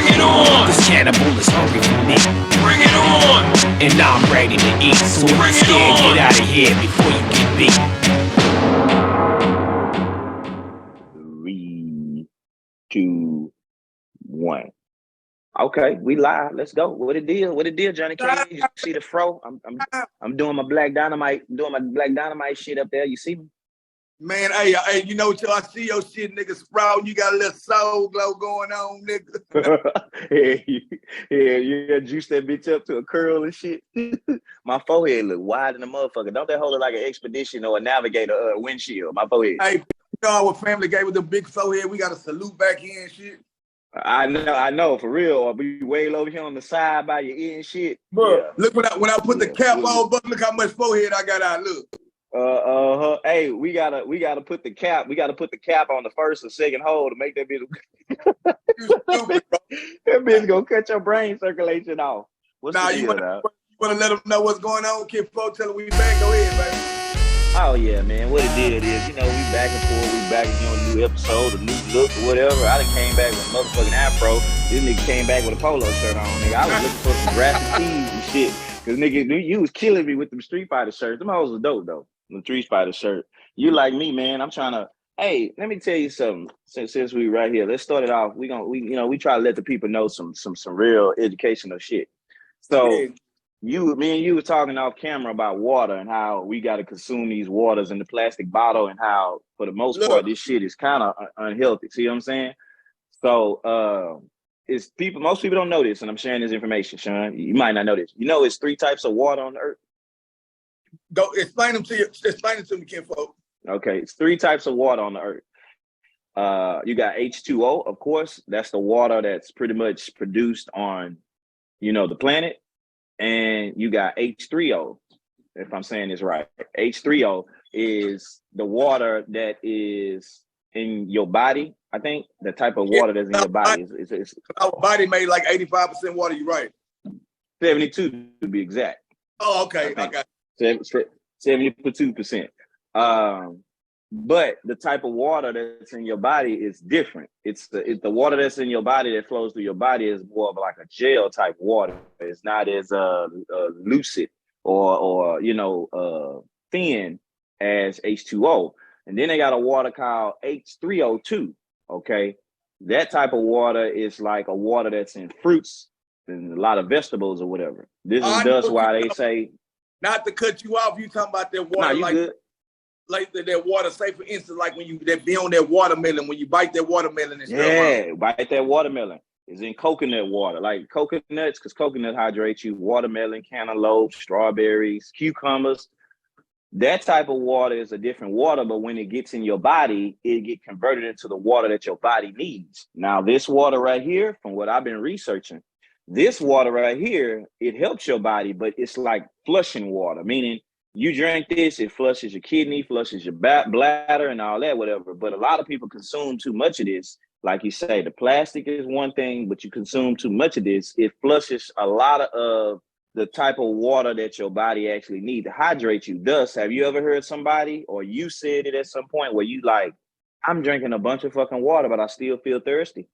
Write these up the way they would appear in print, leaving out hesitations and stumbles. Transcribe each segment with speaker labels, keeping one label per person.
Speaker 1: Bring it on.
Speaker 2: This cannibal is hungry for me.
Speaker 1: Bring it on.
Speaker 2: And I'm ready to eat. So if you're scared, get out of here before you get beat.
Speaker 3: 3, 2, 1. Okay, we live. Let's go. What it deal? What it deal, Jonhny Kage? You see the fro? I'm doing my Black Dynamite. I'm doing my Black Dynamite shit up there. You see me?
Speaker 1: Man, hey, you know what? I see your shit, nigga, sprouting. You got a little soul glow going on, nigga.
Speaker 3: yeah, juice that bitch up to a curl and shit. My forehead look wide in the motherfucker. Don't that hold it like an expedition or a navigator windshield? My forehead.
Speaker 1: Hey, you know our family gave us the big forehead. We got to salute back here and shit.
Speaker 3: I know, for real. Or be way over here on the side by your ear and shit.
Speaker 1: Bro,
Speaker 3: yeah.
Speaker 1: Look when I put the cap on, but look how much forehead I got out. Look.
Speaker 3: Hey, we gotta put the cap. We gotta put the cap on the first or second hole to make that bitch.
Speaker 1: You stupid, bro.
Speaker 3: That bitch gonna cut your brain circulation off. What's the deal,
Speaker 1: you wanna let them know what's going on? Kid folk, tell them we back. Go ahead, baby.
Speaker 3: Oh yeah, man. What it did is, we back and forth. We back again on a new episode, a new look, or whatever. I done came back with a motherfucking afro. This nigga came back with a polo shirt on, nigga. I was looking for some graphic tees and shit. Cause nigga, you was killing me with them Street Fighter shirts. Them hoes was dope though. The Street Fighter shirt. You like me, man. I'm trying to. Hey, let me tell you something. Since we right here, let's start it off. We try to let the people know some real educational shit. So me and you were talking off camera about water and how we got to consume these waters in the plastic bottle and how for the most part this shit is kind of unhealthy. See what I'm saying? So most people don't know this, and I'm sharing this information, Sean. You might not know this. It's 3 types of water on the earth.
Speaker 1: Go explain them to you. Explain it to me, kinfolk.
Speaker 3: Okay, it's 3 types of water on the earth. You got H2O, of course. That's the water that's pretty much produced on, the planet. And you got H3O, if I'm saying this right. H3O is the water that is in your body. I think the type of water that's in your body is
Speaker 1: our body made like 85% water. You're right.
Speaker 3: 72 to be exact.
Speaker 1: Oh, okay. I got
Speaker 3: 72%. But the type of water that's in your body is different. It's the water that's in your body that flows through your body is more of like a gel type water. It's not as lucid or thin as H2O. And then they got a water called H3O2. Okay, that type of water is like a water that's in fruits and a lot of vegetables or whatever. This is thus why they say.
Speaker 1: Not to cut you off, you talking about that water like that water. Say for instance, like when that be on that watermelon, when you bite that watermelon and stuff.
Speaker 3: Yeah, bite that watermelon. It's in coconut water, like coconuts, because coconut hydrates you. Watermelon, cantaloupe, strawberries, cucumbers. That type of water is a different water, but when it gets in your body, it get converted into the water that your body needs. Now, this water right here, from what I've been researching, this water right here, it helps your body, but it's like flushing water, meaning you drink this, it flushes your kidney, flushes your bladder and all that, whatever. But a lot of people consume too much of this. Like you say, the plastic is one thing, but you consume too much of this, it flushes a lot of the type of water that your body actually needs to hydrate you. Thus, have you ever heard somebody, or you said it at some point where you like, I'm drinking a bunch of fucking water, but I still feel thirsty?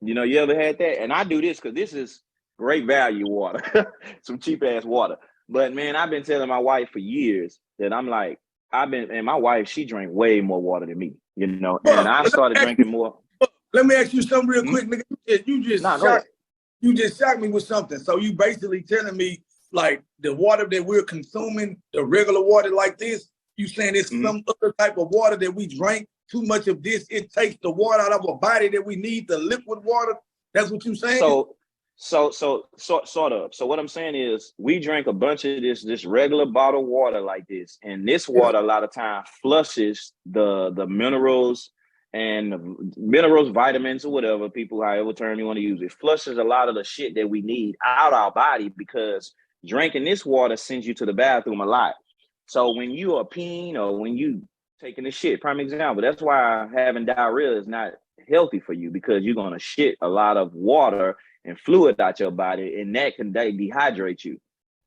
Speaker 3: You ever had that? And I do this because this is great value water, some cheap ass water. But man, I've been telling my wife for years that I'm like, and my wife, she drank way more water than me, and I started drinking more.
Speaker 1: Let me ask you something real quick, nigga. You just shocked me with something. So you basically telling me like the water that we're consuming, the regular water like this, you saying it's some other type of water that we drank, too much of this, it takes the water out of our body that we need, the liquid water. That's what you saying?
Speaker 3: So sort of. So what I'm saying is we drink a bunch of this regular bottled water like this. And this water a lot of times flushes the minerals and the minerals, vitamins, or whatever however term you want to use. It flushes a lot of the shit that we need out our body because drinking this water sends you to the bathroom a lot. So when you are peeing or when you taking the shit, prime example, that's why having diarrhea is not healthy for you, because you're going to shit a lot of water and fluid out your body, and that can dehydrate you.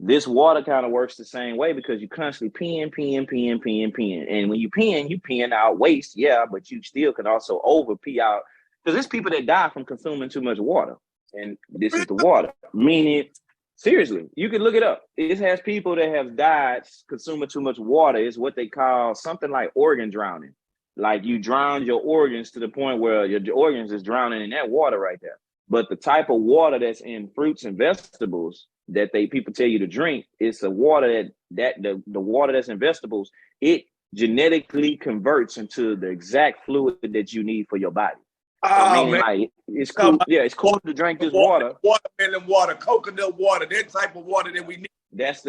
Speaker 3: This water kind of works the same way because you're constantly peeing. And when you peeing out waste, yeah, but you still can also over pee out because there's people that die from consuming too much water, and this is the water. Meaning, seriously, you can look it up. It has people that have died consuming too much water. It's what they call something like organ drowning. Like you drown your organs to the point where your organs is drowning in that water right there. But the type of water that's in fruits and vegetables that people tell you to drink, it's a water the water that's in vegetables, it genetically converts into the exact fluid that you need for your body.
Speaker 1: Oh,
Speaker 3: man. Like, it's
Speaker 1: cool.
Speaker 3: Yeah, it's cool to drink this water.
Speaker 1: Watermelon water, coconut water, that type of water that we need.
Speaker 3: That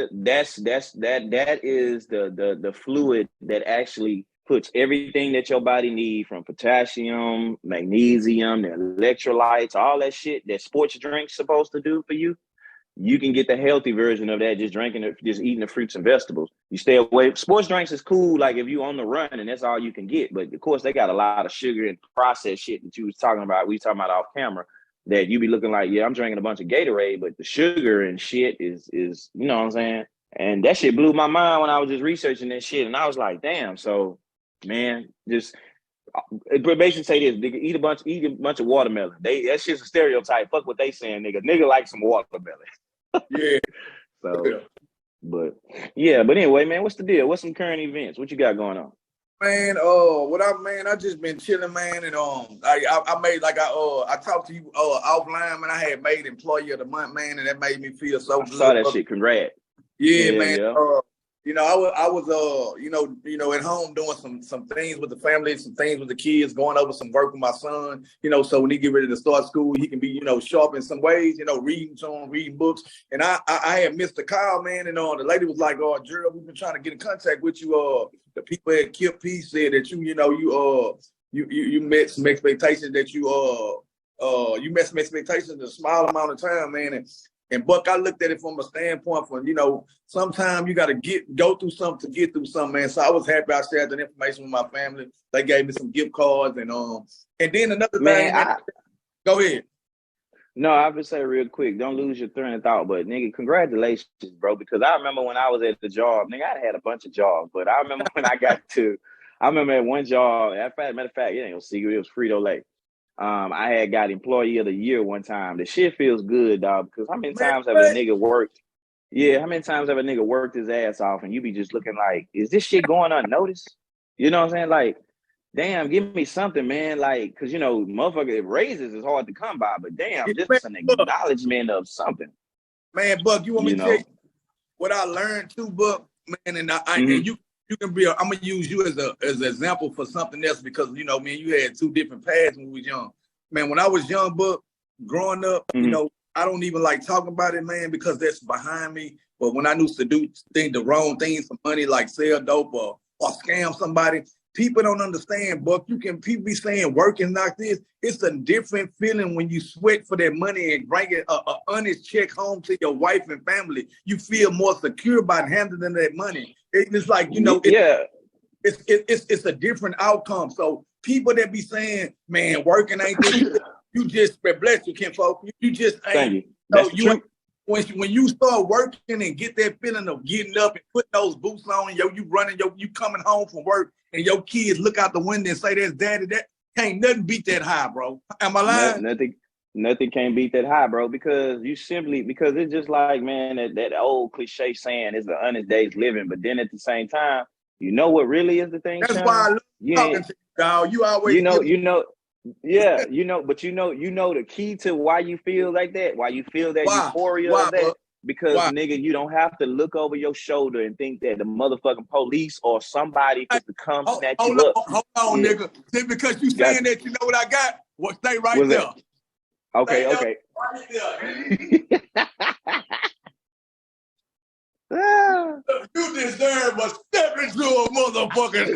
Speaker 3: is the fluid that actually puts everything that your body needs, from potassium, magnesium, the electrolytes, all that shit that sports drinks supposed to do for you. You can get the healthy version of that just drinking it, just eating the fruits and vegetables. You stay away. Sports drinks is cool, like if you on the run and that's all you can get. But of course, they got a lot of sugar and processed shit that you was talking about. We talking about off camera that you be looking like, yeah, I'm drinking a bunch of Gatorade, but the sugar and shit is you know what I'm saying? And that shit blew my mind when I was just researching that shit, and I was like, damn. So, man, just basically say this: nigga, eat a bunch of watermelon. That shit's a stereotype. Fuck what they saying, nigga. Nigga like some watermelon.
Speaker 1: Yeah.
Speaker 3: So, but anyway, man, what's the deal? What's some current events? What you got going on?
Speaker 1: Man, I just been chilling, man, and I made I talked to you offline, man. I had made Employee of the Month, man, and that made me feel so good.
Speaker 3: I saw that shit. Congrats.
Speaker 1: Yeah, man. Yeah. I was at home doing some things with the family, some things with the kids, going over some work with my son, so when he get ready to start school, he can be, sharp in some ways, reading books. And I had missed a call, man, and the lady was like, "Oh, Gerald, we've been trying to get in contact with you. The people at Kip Peace said that you met some expectations that you met some expectations in a small amount of time, man." And Buck, I looked at it from a standpoint from, sometimes you got to go through something to get through something, man. So I was happy I shared that information with my family. They gave me some gift cards and then another thing. Man, go ahead.
Speaker 3: No, I would say real quick, don't lose your train of thought, but nigga, congratulations, bro. Because I remember when I was at the job, nigga, I had a bunch of jobs, but I remember when I remember at one job, matter of fact, it ain't no secret, it was Frito-Lay. I had got Employee of the Year one time. The shit feels good, dog, because how many times have a nigga worked? Yeah, how many times have a nigga worked his ass off and you be just looking like, is this shit going unnoticed? You know what I'm saying? Like, damn, give me something, man. Like, because, motherfucker, raises is hard to come by, but damn, just an acknowledgement of something.
Speaker 1: Man, Buck, you want me to tell you what I learned too, Buck? Man, and and you can be, I'm gonna use you as an example for something else because man, you had two different paths when we was young. Man, when I was young, Buck, growing up, I don't even like talking about it, man, because that's behind me. But when I used to do the wrong things for money, like sell dope or scam somebody, people don't understand, Buck. People be saying working like this. It's a different feeling when you sweat for that money and bring it a honest check home to your wife and family. You feel more secure about handling that money. It's like, it's a different outcome. So people that be saying, man, working ain't this, you just, bless you, kinfolk. You just ain't.
Speaker 3: Thank you.
Speaker 1: When you start working and get that feeling of getting up and putting those boots on, and you running, you coming home from work, and your kids look out the window and say, "That's daddy." That can't nothing beat that high, bro. Am I lying?
Speaker 3: Nothing can beat that high, bro. Because it's just like, man, that old cliche saying is the honest day's living. But then at the same time, what really is the thing?
Speaker 1: That's why I love talking to you, dog. You always,
Speaker 3: yeah, but the key to why you feel like that, why you feel that euphoria of that. Bro? Because nigga, you don't have to look over your shoulder and think that the motherfucking police or somebody could come snatch you up.
Speaker 1: Hold on, nigga. Just because you saying that, you know what I got? Well, stay right there.
Speaker 3: Okay.
Speaker 1: Right there. You deserve a step into a motherfucking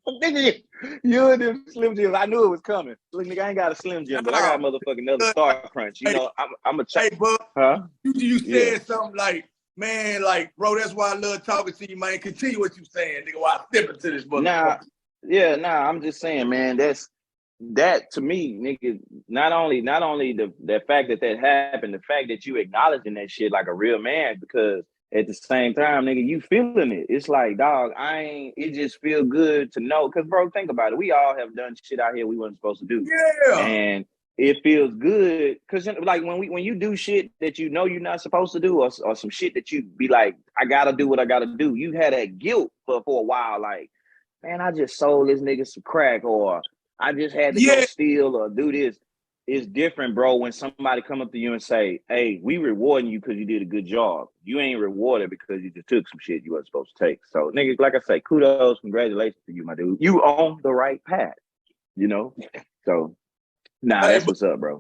Speaker 1: Slim Jim.
Speaker 3: You and them Slim Jims. I knew it was coming. Look, nigga, I ain't got a Slim Jim, but I got a motherfucking another Star Crunch. I'm a
Speaker 1: Hey, bro. Huh? You said something like, man, like, bro, that's why I love talking to you, man. Continue what you saying, nigga, while I step into this motherfucker.
Speaker 3: I'm just saying, man, that to me, nigga, not only the fact that happened, the fact that you acknowledging that shit like a real man, because at the same time, nigga, you feeling it. It's like, dog, it just feel good to know. Cause bro, think about it. We all have done shit out here we wasn't supposed to do.
Speaker 1: Yeah.
Speaker 3: And it feels good. Cause like when you do shit that you know you're not supposed to do, or some shit that you be like, I gotta do what I gotta do. You had that guilt for a while, like, man, I just sold this nigga some crack, or I just had to go steal or do this. It's different, bro, when somebody come up to you and say, hey, we rewarding you because you did a good job. You ain't rewarded because you just took some shit you wasn't supposed to take. So, nigga, like I say, kudos, congratulations to you, my dude. You on the right path, you know? So, that's what's up, bro.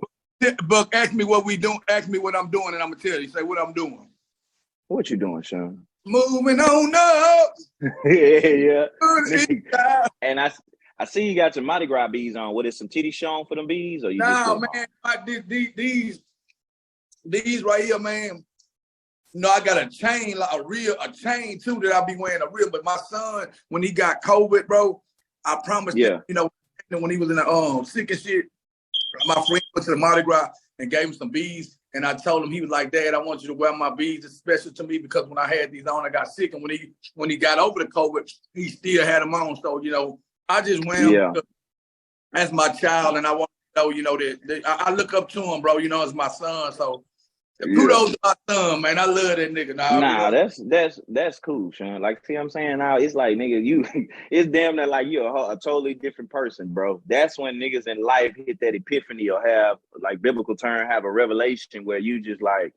Speaker 1: Buck, ask me what we doing. Ask me what I'm doing, and I'm going to tell you. Say what I'm doing.
Speaker 3: What you doing, Sean?
Speaker 1: Moving on up.
Speaker 3: Yeah. And I see you got your Mardi Gras beads on. What is some titty shown for them beads? Or you
Speaker 1: man, these right here, man. No, I got a chain, like a chain too that I be wearing a real. But my son, when he got COVID, bro, I promised him, you know, when he was in the sick and shit, my friend went to the Mardi Gras and gave him some beads. And I told him, he was like, Dad, I want you to wear my beads. It's special to me because when I had these on, I got sick. And when he got over the COVID, he still had them on. So, you know, I just went as my child, and I want to know, you know, that I look up to him, bro, you know, as my son. So kudos to my son, man. I love that nigga. That's cool, Sean. Like, see what I'm saying? Now it's like, nigga, it's damn near like you're a totally different person, bro. That's when niggas in life hit that epiphany or have, like biblical term, have a revelation where you just like,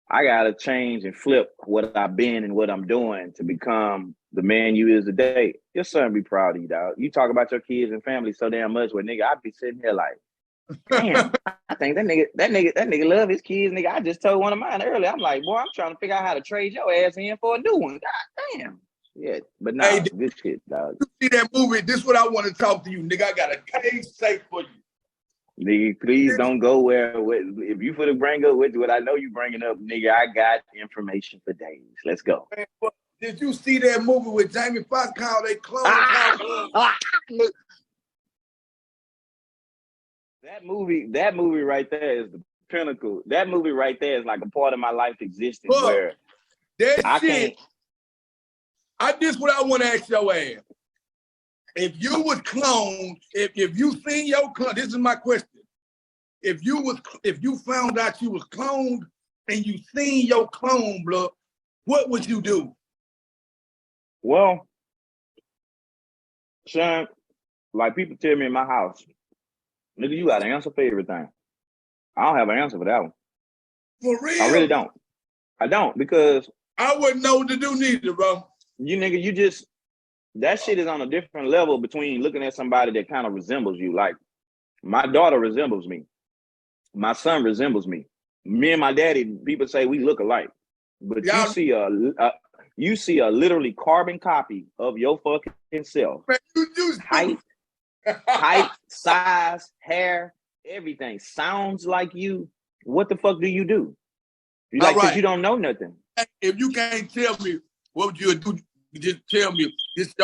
Speaker 1: I gotta change and flip what I've been and what I'm doing to become the man you is today. Your son be proud of you, dog. You talk about your kids and family so damn much, where nigga, I'd be sitting here like, damn, I think that nigga love his kids, nigga. I just told one of mine earlier. I'm like, boy, I'm trying to figure out how to trade your ass in for a new one. God damn. Yeah, but nah, hey, good shit, dog. You see that movie? This is what I want to talk to you, nigga. I got a case safe for you.
Speaker 3: Nigga, please don't go if you put a bring up with what I know you bringing up, nigga, I got information for days. Let's go.
Speaker 1: Man, did you see that movie with Jamie Foxx called They Clone?
Speaker 3: That movie right there is the pinnacle. That movie right there is like a part of my life existence where
Speaker 1: that shit. This what I want to ask your ass. If you was cloned, if you seen your clone, this is my question. If you found out you was cloned and you seen your clone, blood, what would you do?
Speaker 3: Well, Sean, like people tell me in my house, nigga, you got an answer for everything. I don't have an answer for that one.
Speaker 1: For real?
Speaker 3: I really don't. I don't, because
Speaker 1: I wouldn't know what to do neither, bro.
Speaker 3: That shit is on a different level between looking at somebody that kind of resembles you. Like, my daughter resembles me. My son resembles me. Me and my daddy, people say we look alike. But you see a literally carbon copy of your fucking self.
Speaker 1: Man,
Speaker 3: height, size, hair, everything sounds like you. What the fuck do? You like, because you don't know nothing.
Speaker 1: If you can't tell me what would you do, just tell me. Just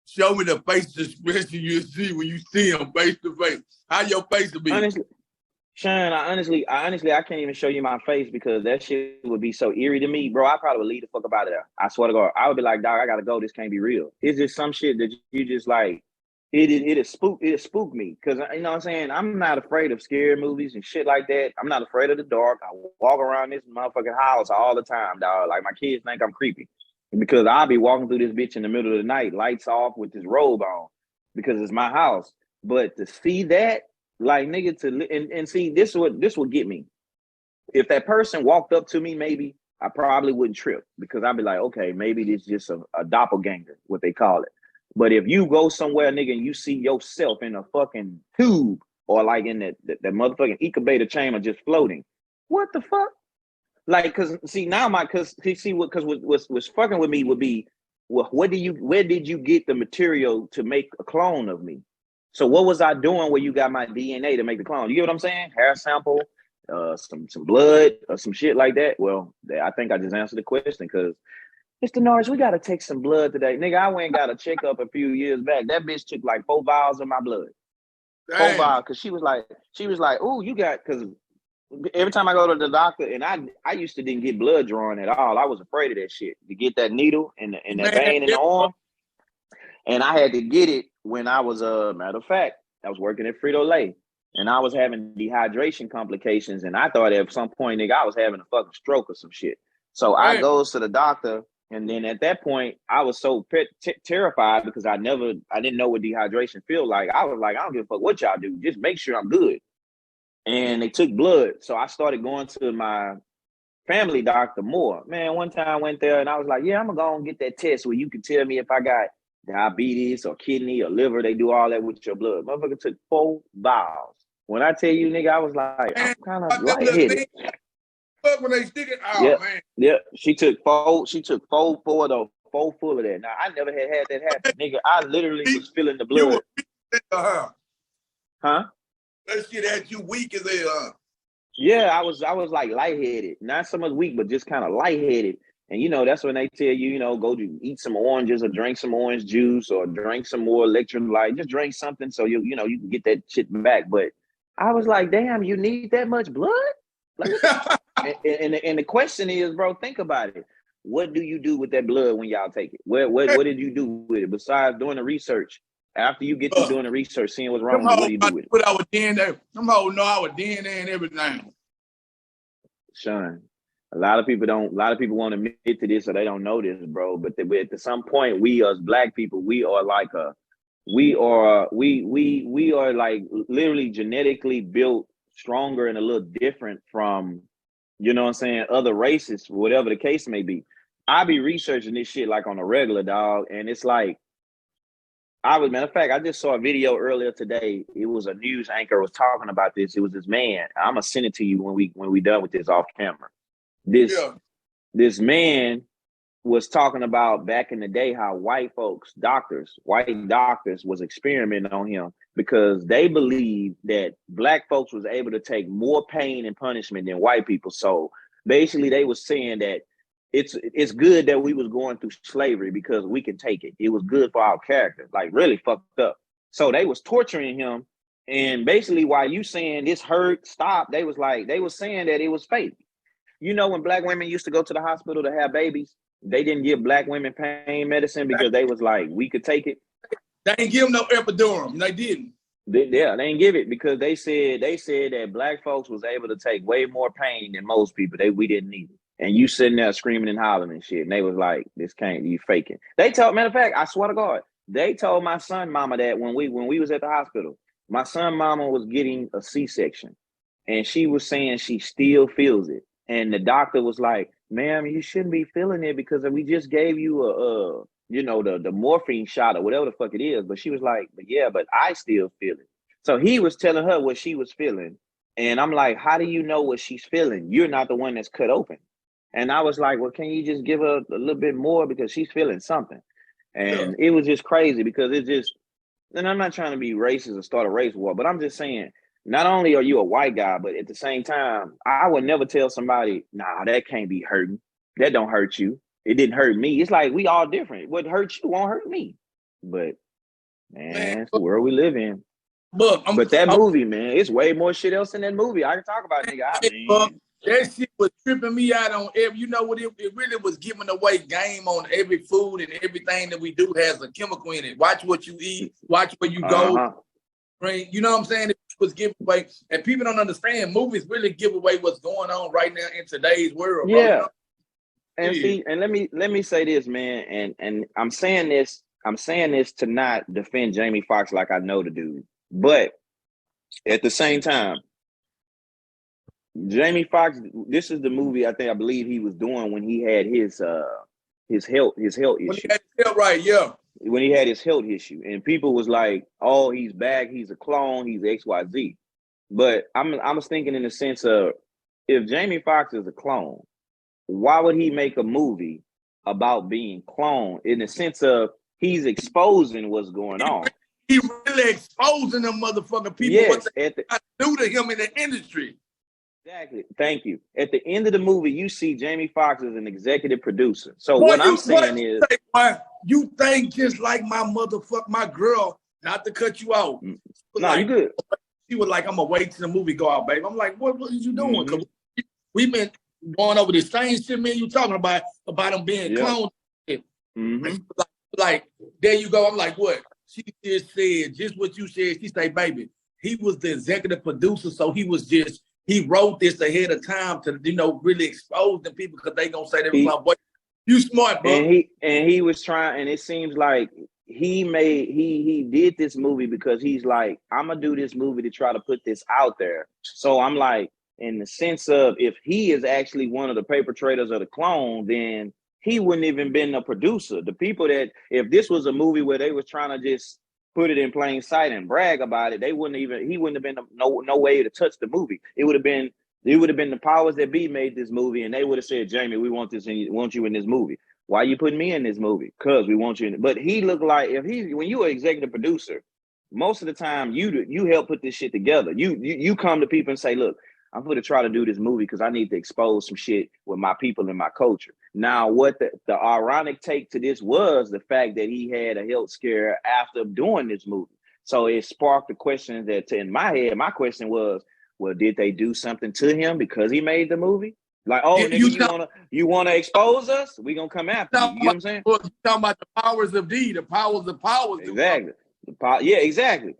Speaker 1: show me the face expression you see when you see him face to face. How your face will be.
Speaker 3: Honestly, Sean, I can't even show you my face because that shit would be so eerie to me, bro. I probably would leave the fuck about it there. I swear to God, I would be like, dog, I gotta go. This can't be real. It's just some shit that you just like. It spooked me because, you know what I'm saying, I'm not afraid of scary movies and shit like that. I'm not afraid of the dark. I walk around this motherfucking house all the time, dog. Like, my kids think I'm creepy because I'll be walking through this bitch in the middle of the night, lights off with this robe on because it's my house. But to see that, like, nigga, and see, this would get me. If that person walked up to me, maybe I probably wouldn't trip because I'd be like, okay, maybe this is just a doppelganger, what they call it. But if you go somewhere, nigga, and you see yourself in a fucking tube or like in that motherfucking incubator chamber just floating, what the fuck? Like, cause see now what's fucking with me would be, well, where did you get the material to make a clone of me? So what was I doing where you got my DNA to make the clone? You get what I'm saying? Hair sample, some blood or some shit like that. Well, I think I just answered the question because, Mr. Norris, we got to take some blood today. Nigga, I went and got a checkup a few years back. That bitch took like 4 vials of my blood. Dang. 4 vials, because she was like, ooh, you got, because every time I go to the doctor, and I used to didn't get blood drawn at all. I was afraid of that shit, to get that needle and that vein in the arm. And I had to get it when I was, matter of fact, I was working at Frito-Lay, and I was having dehydration complications, and I thought at some point, nigga, I was having a fucking stroke or some shit. So I goes to the doctor, and then at that point, I was so terrified because I didn't know what dehydration feel like. I was like, I don't give a fuck what y'all do. Just make sure I'm good. And they took blood. So I started going to my family doctor more. Man, one time I went there and I was like, yeah, I'm going to go and get that test where you can tell me if I got diabetes or kidney or liver. They do all that with your blood. Motherfucker took 4 vials. When I tell you, nigga, I was like, I'm kind of lightheaded.
Speaker 1: Fuck when they stick it out, man.
Speaker 3: Yeah, she took 4 full of that. Now, I never had that happen. Nigga, I literally was feeling the blood. Huh?
Speaker 1: That shit had you weak as hell.
Speaker 3: Yeah, I was like lightheaded. Not so much weak, but just kind of lightheaded. And you know, that's when they tell you, go to eat some oranges or drink some orange juice or drink some more electrolyte. Just drink something so you can get that shit back. But I was like, damn, you need that much blood? Like, and the question is, bro, think about it. What do you do with that blood when y'all take it? What did you do with it besides doing the research? After you get through doing the research, seeing what's wrong with it, what do you do with it?
Speaker 1: Put our DNA. Some hoes know our DNA and everything.
Speaker 3: Sean, a lot of people won't admit to this or they don't know this, bro. But at some point, we as Black people, we are like literally genetically built stronger and a little different from, other races, whatever the case may be. I be researching this shit like on a regular, dog, and it's like, matter of fact, I just saw a video earlier today. It was a news anchor was talking about this. It was this man. I'm gonna send it to you when we done with this off camera. This man was talking about back in the day how white doctors was experimenting on him because they believed that Black folks was able to take more pain and punishment than white people. So basically, they was saying that it's good that we was going through slavery because we can take it. It was good for our character, like really fucked up. So they was torturing him. And basically while you saying this hurt, stop, they was saying that it was fake. When Black women used to go to the hospital to have babies, they didn't give Black women pain medicine because they was like, we could take it.
Speaker 1: They didn't give them no epidural. They didn't.
Speaker 3: They didn't give it because they said that Black folks was able to take way more pain than most people. We didn't need it. And you sitting there screaming and hollering and shit. And they was like, this can't, you faking. Matter of fact, I swear to God, they told my son mama that when we was at the hospital, my son mama was getting a C-section. And she was saying she still feels it. And the doctor was like, ma'am, you shouldn't be feeling it because we just gave you the morphine shot or whatever the fuck it is. But she was like, but I still feel it. So he was telling her what she was feeling. And I'm like, how do you know what she's feeling? You're not the one that's cut open. And I was like, well, can you just give her a little bit more because she's feeling something? And It was just crazy because and I'm not trying to be racist or start a race war, but I'm just saying, not only are you a white guy, but at the same time, I would never tell somebody, nah, that can't be hurting. That don't hurt you. It didn't hurt me. It's like, we all different. What hurts you won't hurt me. But man, it's the world we live in. But that movie, man, it's way more shit else in that movie. I can talk about it, nigga.
Speaker 1: That shit was tripping me out on every, what it really was giving away game on every food and everything that we do has a chemical in it. Watch what you eat, watch where you go. Right? You know what I'm saying? It was giving away, and people don't understand movies really give away what's going on right now in today's world.
Speaker 3: Yeah. Bro. And see, and let me say this, man, and I'm saying this to not defend Jamie Foxx like I know the dude, but at the same time, Jamie Foxx, this is the movie I believe he was doing when he had his health issue. When he had his health, right, yeah. When he had his health issue, and people was like, "Oh, he's back. He's a clone. He's XYZ." But I was thinking in the sense of, if Jamie Foxx is a clone, why would he make a movie about being cloned? In the sense of he's exposing what's going on.
Speaker 1: He really exposing them motherfucking people. Yes, what they do to him in the industry.
Speaker 3: Exactly. Thank you. At the end of the movie, you see Jamie Foxx as an executive producer. So what I'm saying is,
Speaker 1: you think just like my girl, not to cut you out.
Speaker 3: No, you good.
Speaker 1: She was like, I'm gonna wait till the movie go out, baby. I'm like, what are you doing? Cause we've been going over the same shit, man. You talking about them being cloned. Like, there you go. I'm like, what? She just said just what you said. She said, baby, he was the executive producer, so he wrote this ahead of time to, really expose the people because they gonna say that my boy. You smart, bro.
Speaker 3: And he was trying, and it seems like he did this movie because he's like, I'm gonna do this movie to try to put this out there. So I'm like, in the sense of, if he is actually one of the perpetrators of the clone, then he wouldn't even been the producer. The people that, if this was a movie where they was trying to just put it in plain sight and brag about it, he wouldn't have been no way to touch the movie. It would have been the powers that be made this movie, and they would have said, Jamie, we want you in this movie. Why are you putting me in this movie? Because we want you in it. But he looked like, when you are executive producer, most of the time you help put this shit together. You come to people and say, look, I'm going to try to do this movie because I need to expose some shit with my people and my culture. Now, what the ironic take to this was the fact that he had a health scare after doing this movie. So it sparked the question that in my head, my question was, well, did they do something to him because he made the movie? Like, oh, nigga, you wanna expose us? We gonna come after you. You know what I'm saying?
Speaker 1: You're talking about the powers of D, the powers of powers.
Speaker 3: Exactly. Yeah, exactly.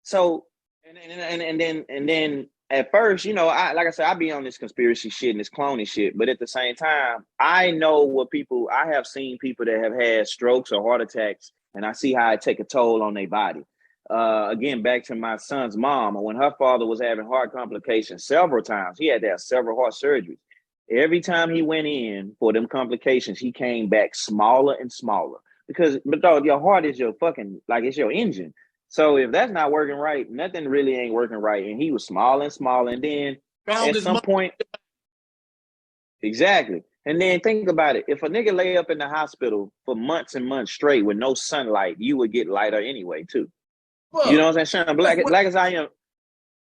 Speaker 3: So, and then at first, like I said, I be on this conspiracy shit and this cloning shit, but at the same time, I know I have seen people that have had strokes or heart attacks, and I see how it take a toll on their body. Again, back to my son's mom, when her father was having heart complications several times, he had to have several heart surgeries. Every time he went in for them complications, he came back smaller and smaller. But dog, your heart is your fucking, like, it's your engine. So if that's not working right, nothing really ain't working right. And he was small and small. And then at some point, exactly. And then think about it. If a nigga lay up in the hospital for months and months straight with no sunlight, you would get lighter anyway, too. Well, you know what I'm saying? Sean, black as I am.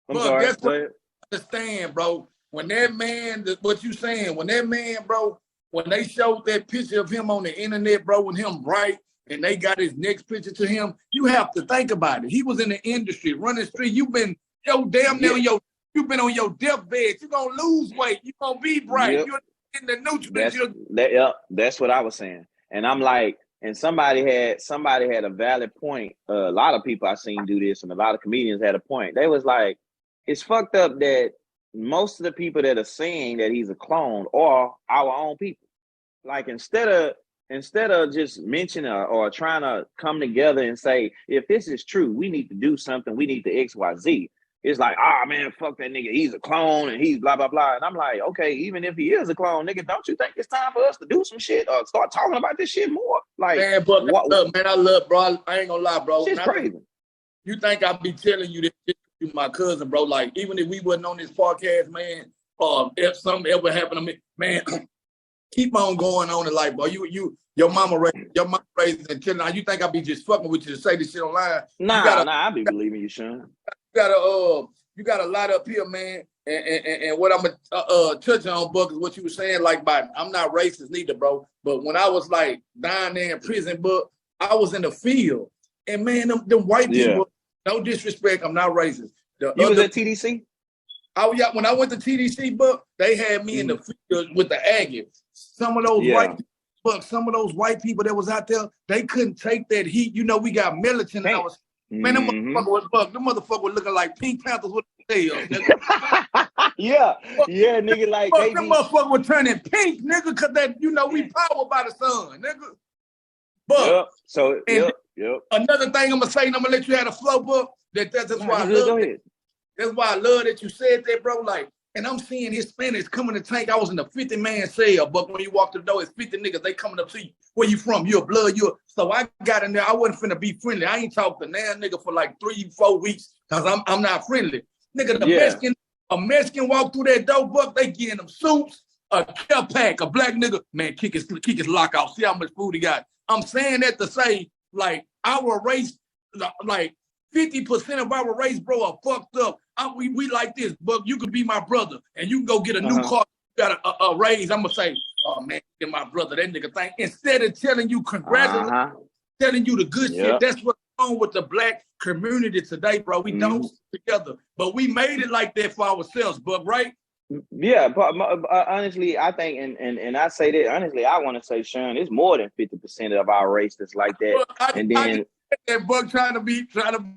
Speaker 3: I'm sorry.
Speaker 1: That's what I understand, bro. When that man, what you saying, when that man, bro, when they showed that picture of him on the internet, bro, with him bright, and they got his next picture to him, you have to think about it. He was in the industry, running street. You've been, you've been on your deathbed. You're going to lose weight. You're going to be bright. Yep. You're in the nutrients.
Speaker 3: That's what I was saying. And I'm like, and somebody had a valid point. A lot of people I seen do this, and a lot of comedians had a point. They was like, it's fucked up that most of the people that are saying that he's a clone are our own people. Like, instead of just mentioning or trying to come together and say, if this is true, we need to do something. We need to XYZ. It's like, man, fuck that nigga. He's a clone and he's blah, blah, blah. And I'm like, okay, even if he is a clone, nigga, don't you think it's time for us to do some shit or start talking about this shit more? Like,
Speaker 1: man, but look, man, I love, bro. I ain't gonna lie, bro.
Speaker 3: It's crazy.
Speaker 1: You think I'll be telling you this shit to my cousin, bro? Like, even if we wasn't on this podcast, man, if something ever happened to me, man, keep on going on in life, bro. Your mama raised and children. Now, you think I'll be just fucking with you to say this shit online?
Speaker 3: Nah, I be believing you, Sean.
Speaker 1: You got a lot up here, man. And what I'm gonna touch on, Buck, is what you were saying. Like, I'm not racist neither, bro. But when I was like down there in prison, Buck, I was in the field, and man, them white people. No disrespect, I'm not racist.
Speaker 3: You was at TDC?
Speaker 1: When I went to TDC, Buck, they had me in the field with the Aggie. Some of those white people that was out there, they couldn't take that heat. You know, we got militant. And I was, man, them motherfucker was looking like Pink Panthers with the tail.
Speaker 3: yeah, nigga, like
Speaker 1: them motherfucker was turning pink, nigga, cause that, we powered by the sun, nigga. But another thing I'm gonna say, and I'm gonna let you have the flow, Buck. That's why I love it. That's why I love that you said that, bro. Like, and I'm seeing Hispanics coming to tank. I was in a 50-man cell, but when you walk the door, it's 50 niggas. They coming up to you. Where you from? You a blood? So I got in there. I wasn't finna be friendly. I ain't talked to now nigga for like 3-4 weeks because I'm not friendly. Nigga, a Mexican walk through that door, Buck. They getting them soups, a care pack, a black nigga. Man, kick his lock out. See how much food he got. I'm saying that to say, like, our race, like 50% of our race, bro, are fucked up. We like this, but you could be my brother, and you can go get a new car. You got a raise. I'm gonna say, oh man, you're my brother. That nigga thing. Instead of telling you congratulations, telling you the good shit. That's what's wrong with the black community today, bro. We don't stick together, but we made it like that for ourselves, but right?
Speaker 3: Yeah, but honestly, I think, and I say that honestly, I want to say, Sean, it's more than 50% of our race that's like that. And then
Speaker 1: that Buck trying to be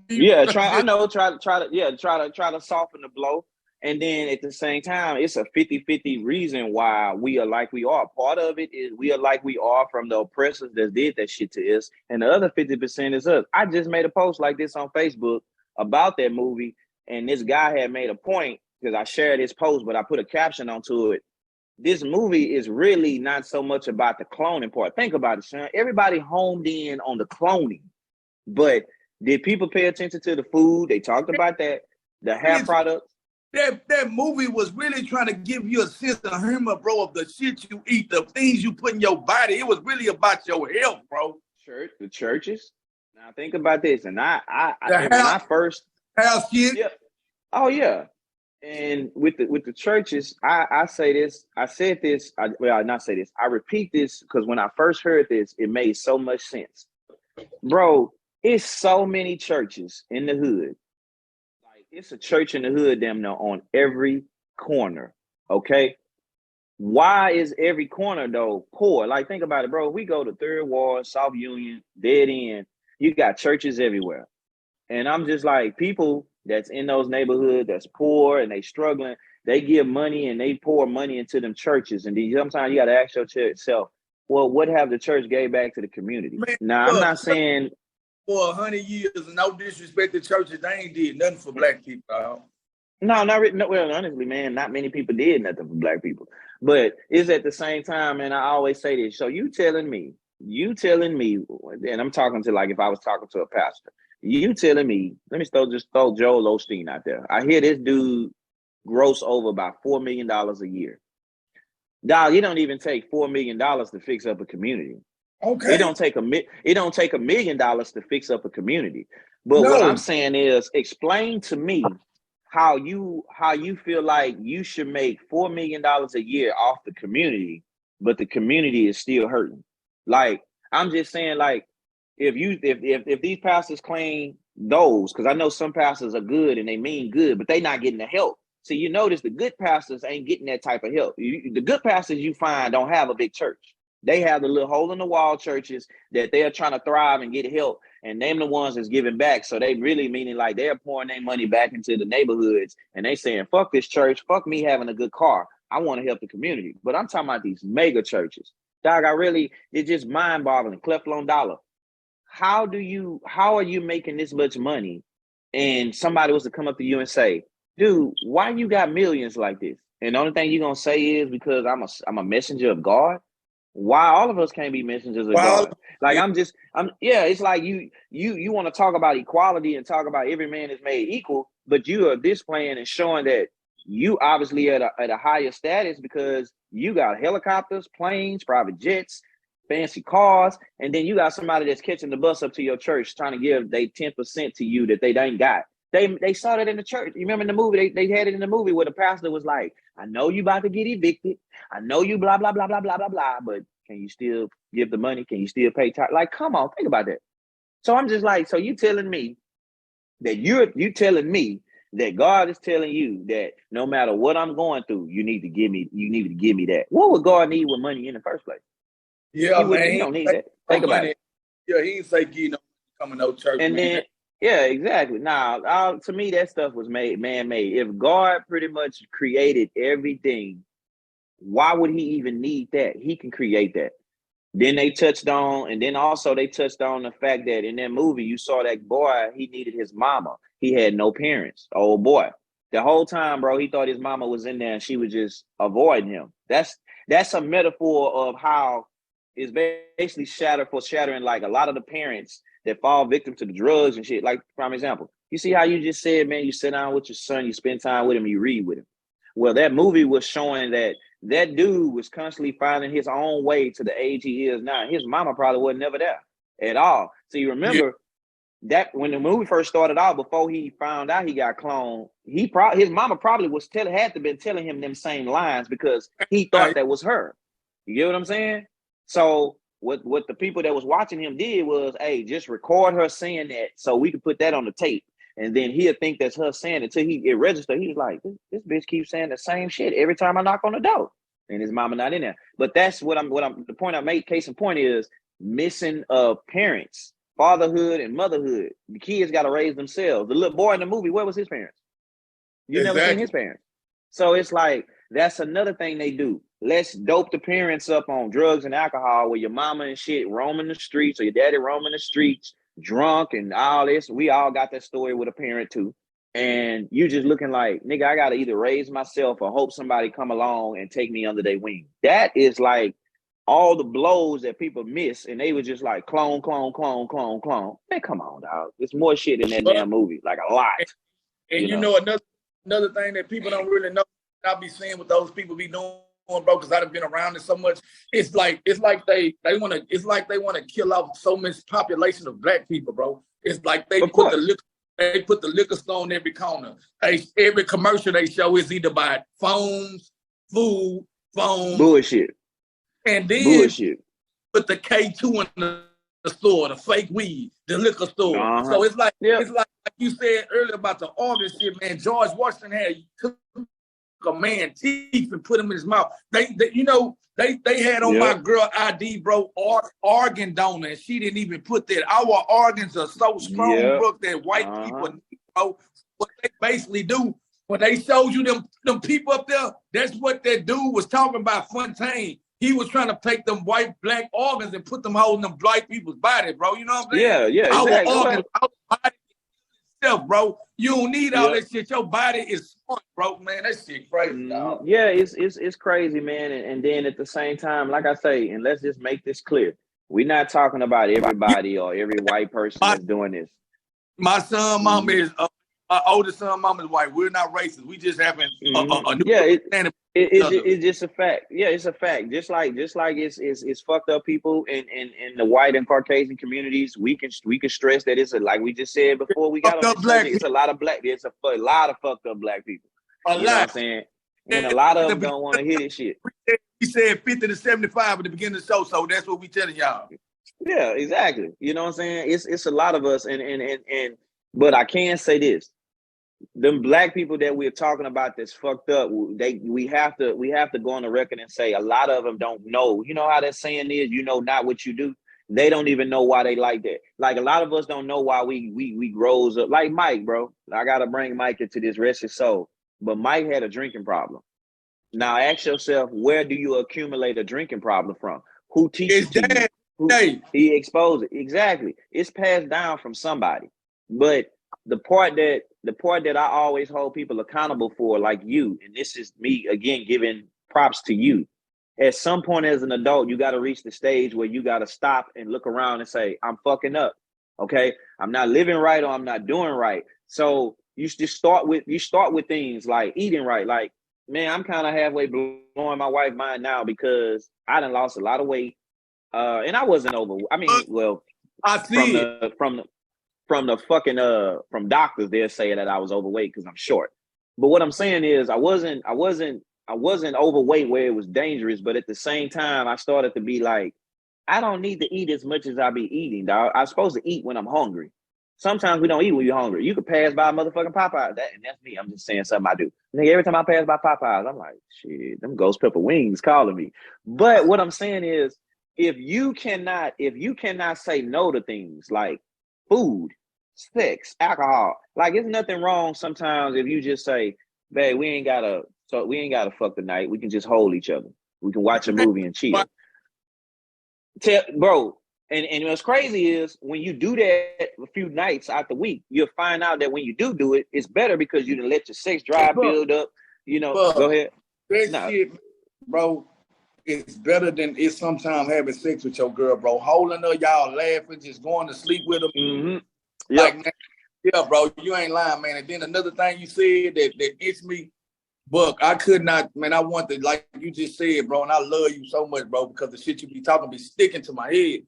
Speaker 3: yeah, try to soften the blow. And then at the same time, it's a 50-50 reason why we are like we are. Part of it is we are like we are from the oppressors that did that shit to us. And the other 50% is us. I just made a post like this on Facebook about that movie. And this guy had made a point because I shared his post, but I put a caption onto it. This movie is really not so much about the cloning part. Think about it, Sean. Everybody homed in on the cloning. But did people pay attention to the food? They talked about that, the hair products.
Speaker 1: That movie was really trying to give you a sense of humor, bro, of the shit you eat, the things you put in your body. It was really about your health, bro.
Speaker 3: The churches. Now think about this, and when I first
Speaker 1: house shit.
Speaker 3: Yeah. Oh yeah. And with the churches, I say this. I said this. I repeat this because when I first heard this, it made so much sense, bro. It's so many churches in the hood. It's a church in the hood, damn near on every corner. Okay. Why is every corner though poor? Like, think about it, bro. We go to Third Ward, South Union, Dead End. You got churches everywhere. And I'm just like, people that's in those neighborhoods that's poor and they struggling, they give money and they pour money into them churches. And then sometimes you got to ask yourself, well, what have the church gave back to the community?
Speaker 1: Man,
Speaker 3: now, I'm not saying
Speaker 1: for 100 years, and no disrespect to churches, they ain't did nothing for black people, dog.
Speaker 3: No, well, honestly, man, not many people did nothing for black people. But it's at the same time, and I always say this. So you telling me, and I'm talking to, like, if I was talking to a pastor, you telling me, let me just throw Joel Osteen out there. I hear this dude gross over about $4 million a year. Dog, it don't even take $4 million to fix up a community.
Speaker 1: Okay.
Speaker 3: It don't take $1 million to fix up a community. But what I'm saying is, explain to me how you feel like you should make $4 million a year off the community, but the community is still hurting. Like, I'm just saying, like, if these pastors claim those, because I know some pastors are good and they mean good, but they not getting the help. So you notice the good pastors ain't getting that type of help. The good pastors you find don't have a big church. They have the little hole in the wall churches that they are trying to thrive and get help, and them the ones that's giving back. So they really meaning like they're pouring their money back into the neighborhoods, and they saying, fuck this church, fuck me having a good car. I want to help the community. But I'm talking about these mega churches. Dog, it's just mind-boggling. Cleft on dollar. How are you making this much money? And somebody was to come up to you and say, dude, why you got millions like this? And the only thing you're gonna say is because I'm a messenger of God. Why all of us can't be messengers of God? Like, it's like you want to talk about equality and talk about every man is made equal, but you are displaying and showing that you obviously at a higher status because you got helicopters, planes, private jets, fancy cars, and then you got somebody that's catching the bus up to your church trying to give they 10% to you that they ain't got. They saw that in the church. You remember in the movie, they had it in the movie where the pastor was like, I know you about to get evicted. I know you blah, blah, blah, blah, blah, blah, blah, but can you still give the money? Can you still pay tax? Like, come on, think about that. So I'm just like, so you telling me that you telling me that God is telling you that no matter what I'm going through, you need to give me that. What would God need with money in the first place?
Speaker 1: Yeah, man.
Speaker 3: He don't need that. Think about it.
Speaker 1: Yeah, he didn't say give no coming no church.
Speaker 3: And man. Then yeah, exactly. Now, to me, that stuff was man-made. If God pretty much created everything, why would he even need that? He can create that. Then they touched on the fact that in that movie, you saw that boy, he needed his mama. He had no parents. Oh boy. The whole time, bro, he thought his mama was in there and she was just avoiding him. That's a metaphor of how it's basically shattering like a lot of the parents that fall victim to the drugs and shit. Like, for example, you see how you just said, man, you sit down with your son, you spend time with him, you read with him. Well, that movie was showing that dude was constantly finding his own way to the age he is now. His mama probably wasn't never there at all. So you remember that when the movie first started out, before he found out he got cloned, his mama probably had to been telling him them same lines because he thought that was her. You get what I'm saying? So what the people that was watching him did was, hey, just record her saying that so we can put that on the tape. And then he'll think that's her saying it until it registered. He was like, this bitch keeps saying the same shit every time I knock on the door. And his mama not in there. But that's the point I made, case in point, is missing parents, fatherhood and motherhood. The kids got to raise themselves. The little boy in the movie, where was his parents? You never seen his parents. So it's like, that's another thing they do. Let's dope the parents up on drugs and alcohol, where your mama and shit roaming the streets, or your daddy roaming the streets, drunk and all this. We all got that story with a parent too. And you just looking like, nigga, I got to either raise myself or hope somebody come along and take me under their wing. That is like all the blows that people miss. And they were just like, clone, clone, clone, clone, clone. Man, come on, dog. There's more shit in that damn movie. Like a lot.
Speaker 1: And you know another thing that people don't really know, I be seeing what those people be doing, bro, because I've been around it so much. It's like they want to kill off so much population of black people, bro. It's like they put the liquor store on every corner. Every commercial they show is either by phones, food,
Speaker 3: bullshit,
Speaker 1: and then put the K2 in the store, the fake weed, the liquor store. So it's like you said earlier about the organ shit, man. George Washington took a man's teeth and put them in his mouth. They had on my girl ID, bro, organ donor, and she didn't even put that. Our organs are so strong, bro, that white people, bro, what they basically do when they showed you them people up there, that's what that dude was talking about, Fontaine. He was trying to take them white, black organs and put them holding them black people's body, bro. You know what I'm saying?
Speaker 3: Yeah,
Speaker 1: our
Speaker 3: exactly.
Speaker 1: Organs, our body itself, bro. You don't need all that shit. Your body is smart, bro, man. That shit crazy, dog.
Speaker 3: Yeah, it's crazy, man. And then at the same time, like I say, and let's just make this clear, we're not talking about everybody or every white person that's doing this.
Speaker 1: My son, mom is our oldest son, mom is white. We're not racist. We just having a new understanding.
Speaker 3: It's just a fact. Yeah, it's a fact. Just like it's fucked up people in the white and Caucasian communities. We can stress that it's like we just said before we got on black. It's a lot of black. It's a lot of fucked up black people. You know what I'm saying? And a lot of them don't want to hear this shit.
Speaker 1: We said 50 to 75 at the beginning of the show, so that's what we telling y'all.
Speaker 3: Yeah, exactly. You know what I'm saying? It's a lot of us, and but I can say this. Them black people that we're talking about that's fucked up, we have to go on the record and say a lot of them don't know. You know how that saying is, you know not what you do. They don't even know why they like that. Like a lot of us don't know why we grows up. Like Mike, bro. I gotta bring Mike into this, rest his soul. But Mike had a drinking problem. Now ask yourself, where do you accumulate a drinking problem from? Who teaches you? He exposed it. Exactly. It's passed down from somebody. But the part that I always hold people accountable for, like you, and this is me again giving props to you. At some point as an adult, you got to reach the stage where you got to stop and look around and say, I'm fucking up. Okay, I'm not living right, or I'm not doing right. So you just start with things like eating right. Like, man, I'm kind of halfway blowing my wife's mind now because I done lost a lot of weight, and I wasn't over. I mean, well,
Speaker 1: I see
Speaker 3: from doctors, they're saying that I was overweight because I'm short. But what I'm saying is I wasn't overweight where it was dangerous, but at the same time, I started to be like, I don't need to eat as much as I be eating, dog. I'm supposed to eat when I'm hungry. Sometimes we don't eat when you're hungry. You could pass by motherfucking Popeyes. And that's me. I'm just saying something I do. Nigga, every time I pass by Popeyes, I'm like, shit, them ghost pepper wings calling me. But what I'm saying is, if you cannot say no to things like food, sex, alcohol, like it's nothing wrong sometimes if you just say, babe, we ain't gotta fuck tonight. We can just hold each other. We can watch a movie and chill. Bro, and what's crazy is when you do that a few nights out the week, you'll find out that when you do it, it's better because you done let your sex drive build up. You know, go ahead.
Speaker 1: Shit, bro, it's better than it's sometimes having sex with your girl, bro. Holding her, y'all laughing, just going to sleep with them.
Speaker 3: Mm-hmm.
Speaker 1: Like, man, yeah, bro, you ain't lying, man. And then another thing you said that itched me, Buck, I could not, man, I want to, like you just said, bro, and I love you so much, bro, because the shit you be talking be sticking to my head.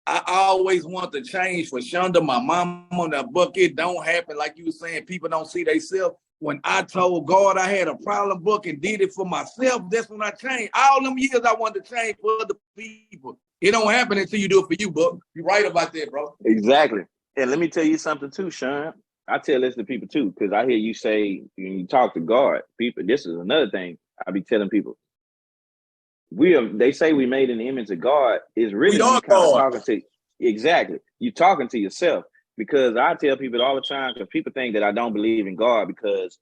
Speaker 1: I always want to change for Shonda, my mom on that Buck. It don't happen like you were saying. People don't see themselves. When I told God I had a problem, Buck, and did it for myself, that's when I changed. All them years I wanted to change for other people. It don't happen until you do it for you, Buck. You're right about that, bro.
Speaker 3: Exactly. And let me tell you something too, Sean. I tell this to people too, because I hear you say when you talk to God, people. This is another thing I be telling people. They say we made in the image of God. Is really you kind of talking to exactly. You talking to yourself, because I tell people all the time, because people think that I don't believe in God because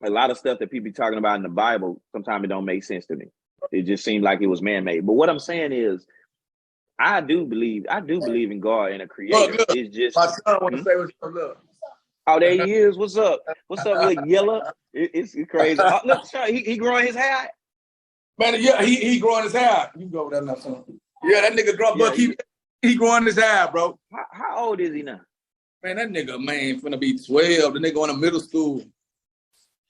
Speaker 3: a lot of stuff that people be talking about in the Bible, sometimes it don't make sense to me. It just seemed like it was man-made. But what I'm saying is, I do believe in God and a creator.
Speaker 1: Look,
Speaker 3: it's just
Speaker 1: my son want to say what's up.
Speaker 3: Oh, there he is. What's up? What's up, little yellow? It's crazy. Oh, look, he growing his hair.
Speaker 1: Man, yeah, he growing his hair. You go over there now, son. Yeah, that nigga grow, but he growing his hair, bro.
Speaker 3: How old is he now?
Speaker 1: Man, that nigga, finna be 12. The nigga going to middle school.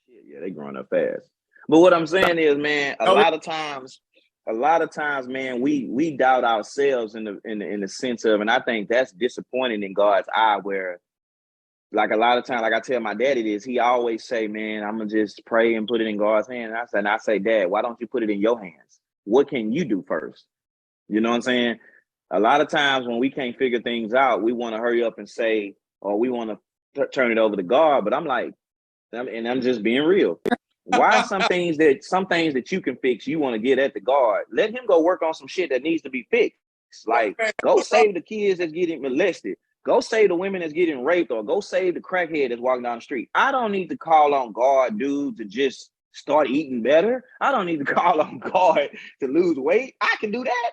Speaker 3: Yeah, they growing up fast. But what I'm saying is, man, a lot of times, man, we doubt ourselves in the sense of, and I think that's disappointing in God's eye, where like a lot of times, like I tell my daddy this, he always say, man, I'm gonna just pray and put it in God's hand. And I say, Dad, why don't you put it in your hands? What can you do first? You know what I'm saying? A lot of times when we can't figure things out, we want to hurry up and say, or we want to turn it over to God. But I'm like, and I'm just being real. Why some things that you can fix, you want to get at the God? Let him go work on some shit that needs to be fixed. Like, go save the kids that's getting molested. Go save the women that's getting raped, or go save the crackhead that's walking down the street. I don't need to call on God, dude, to just start eating better. I don't need to call on God to lose weight. I can do that.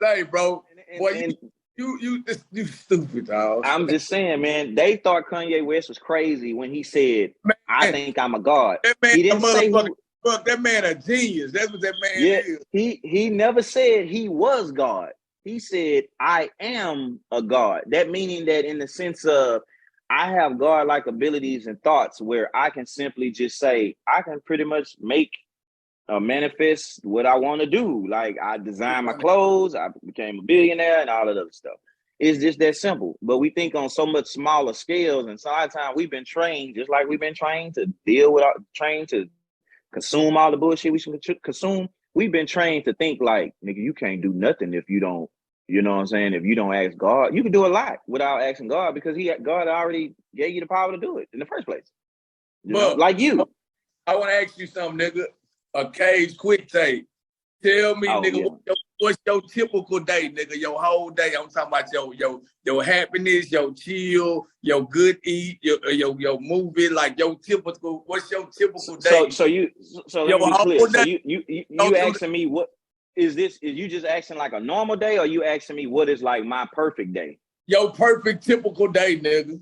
Speaker 1: Hey, bro. Boy, you stupid, dog.
Speaker 3: I'm just saying, man, they thought Kanye West was crazy when he said, man, I think I'm a God.
Speaker 1: That man,
Speaker 3: he didn't say
Speaker 1: look, that man a genius. That's what that man is.
Speaker 3: He never said he was God. He said, I am a God. That meaning that in the sense of, I have God-like abilities and thoughts where I can simply just say, I can pretty much make manifest what I want to do. Like, I designed my clothes, I became a billionaire, and all of that other stuff. It's just that simple. But we think on so much smaller scales, and so a lot of times we've been trained, just like we've been trained to trained to consume all the bullshit we should consume. We've been trained to think like, nigga, you can't do nothing if you don't, you know what I'm saying? If you don't ask God, you can do a lot without asking God, because God already gave you the power to do it in the first place. You know? Like you.
Speaker 1: I want to ask you something, nigga. A Cage quick take. Tell me, nigga, what's your typical day, nigga? Your whole day. I'm talking about your happiness, your chill, your good eat, your movie, like your typical. What's your typical day? So
Speaker 3: let me be clear. So you asking me what is this? Is you just asking like a normal day, or you asking me what is like my perfect day?
Speaker 1: Your perfect typical day, nigga.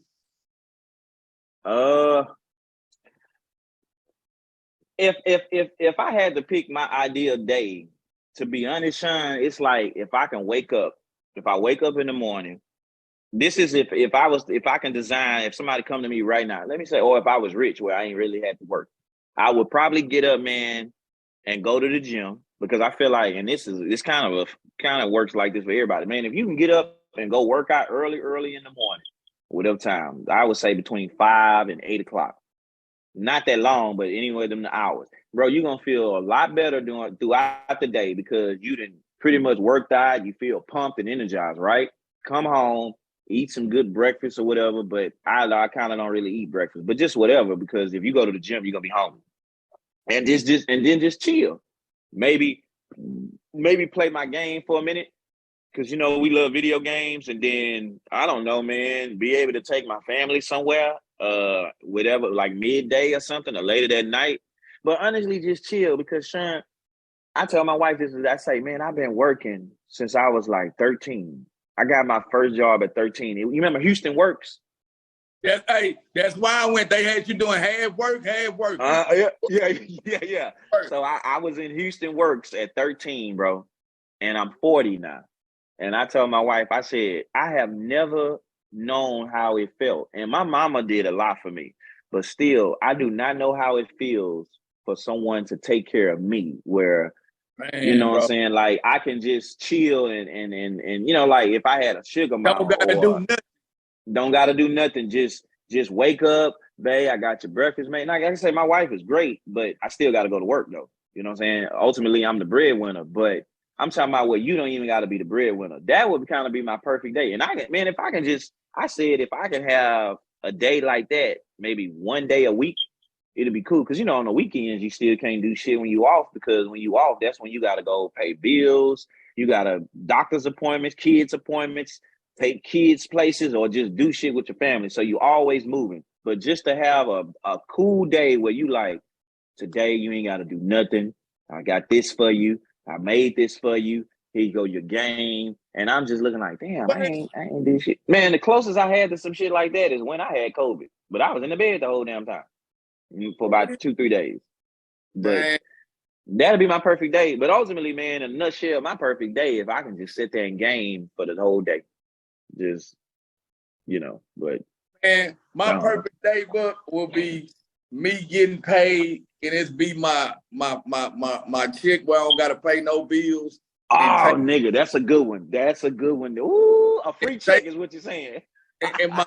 Speaker 3: If I had to pick my ideal day, to be honest, Sean, it's like if I wake up in the morning, this is if I can design, if somebody come to me right now, let me say, or if I was rich where I ain't really had to work, I would probably get up, man, and go to the gym, because I feel like, and this kind of works like this for everybody, man. If you can get up and go work out early in the morning, whatever time, I would say between 5 and 8 o'clock. Not that long, but anyway, them the hours. Bro, you're going to feel a lot better throughout the day, because you done pretty much worked out. You feel pumped and energized, right? Come home, eat some good breakfast or whatever, but I kind of don't really eat breakfast, but just whatever, because if you go to the gym, you're going to be hungry. And then just chill. Maybe play my game for a minute, because, you know, we love video games. And then, I don't know, man, be able to take my family somewhere, whatever, like midday or something, or later that night. But honestly, just chill, because, Sean, I tell my wife this, I say, man, I've been working since I was like 13. I got my first job at 13. You remember Houston Works?
Speaker 1: That's why I went. They had you doing half work.
Speaker 3: Yeah. So I was in Houston Works at 13, bro, and I'm 40 now. And I told my wife, I said, I have never known how it felt. And my mama did a lot for me, but still, I do not know how it feels for someone to take care of me, where, man, you know, bro, what I'm saying? Like, I can just chill and you know, like if I had a sugar mama, don't gotta do nothing. Just wake up, babe, I got your breakfast, mate. And like I say, my wife is great, but I still gotta go to work though. You know what I'm saying? Ultimately, I'm the breadwinner, but I'm talking about where you don't even got to be the breadwinner. That would kind of be my perfect day. And if I can just, I said, if I can have a day like that, maybe one day a week, it'll be cool. Because, on the weekends, you still can't do shit when you off, because when you off, that's when you got to go pay bills. You got doctor's appointments, kids appointments, take kids places, or just do shit with your family. So you always moving. But just to have a cool day where you like, today you ain't got to do nothing. I got this for you. I made this for you. Here you go, your game. And I'm just looking like, damn, I ain't do shit. Man, the closest I had to some shit like that is when I had COVID. But I was in the bed the whole damn time for about 2-3 days. But that'll be my perfect day. But ultimately, man, in a nutshell, my perfect day, if I can just sit there and game for the whole day. Just, but.
Speaker 1: And my perfect day, book, will be me getting paid, and it's be my check where I don't gotta pay no bills.
Speaker 3: Oh, nigga, that's a good one. That's a good one. Ooh, a free check is what you're saying.
Speaker 1: And my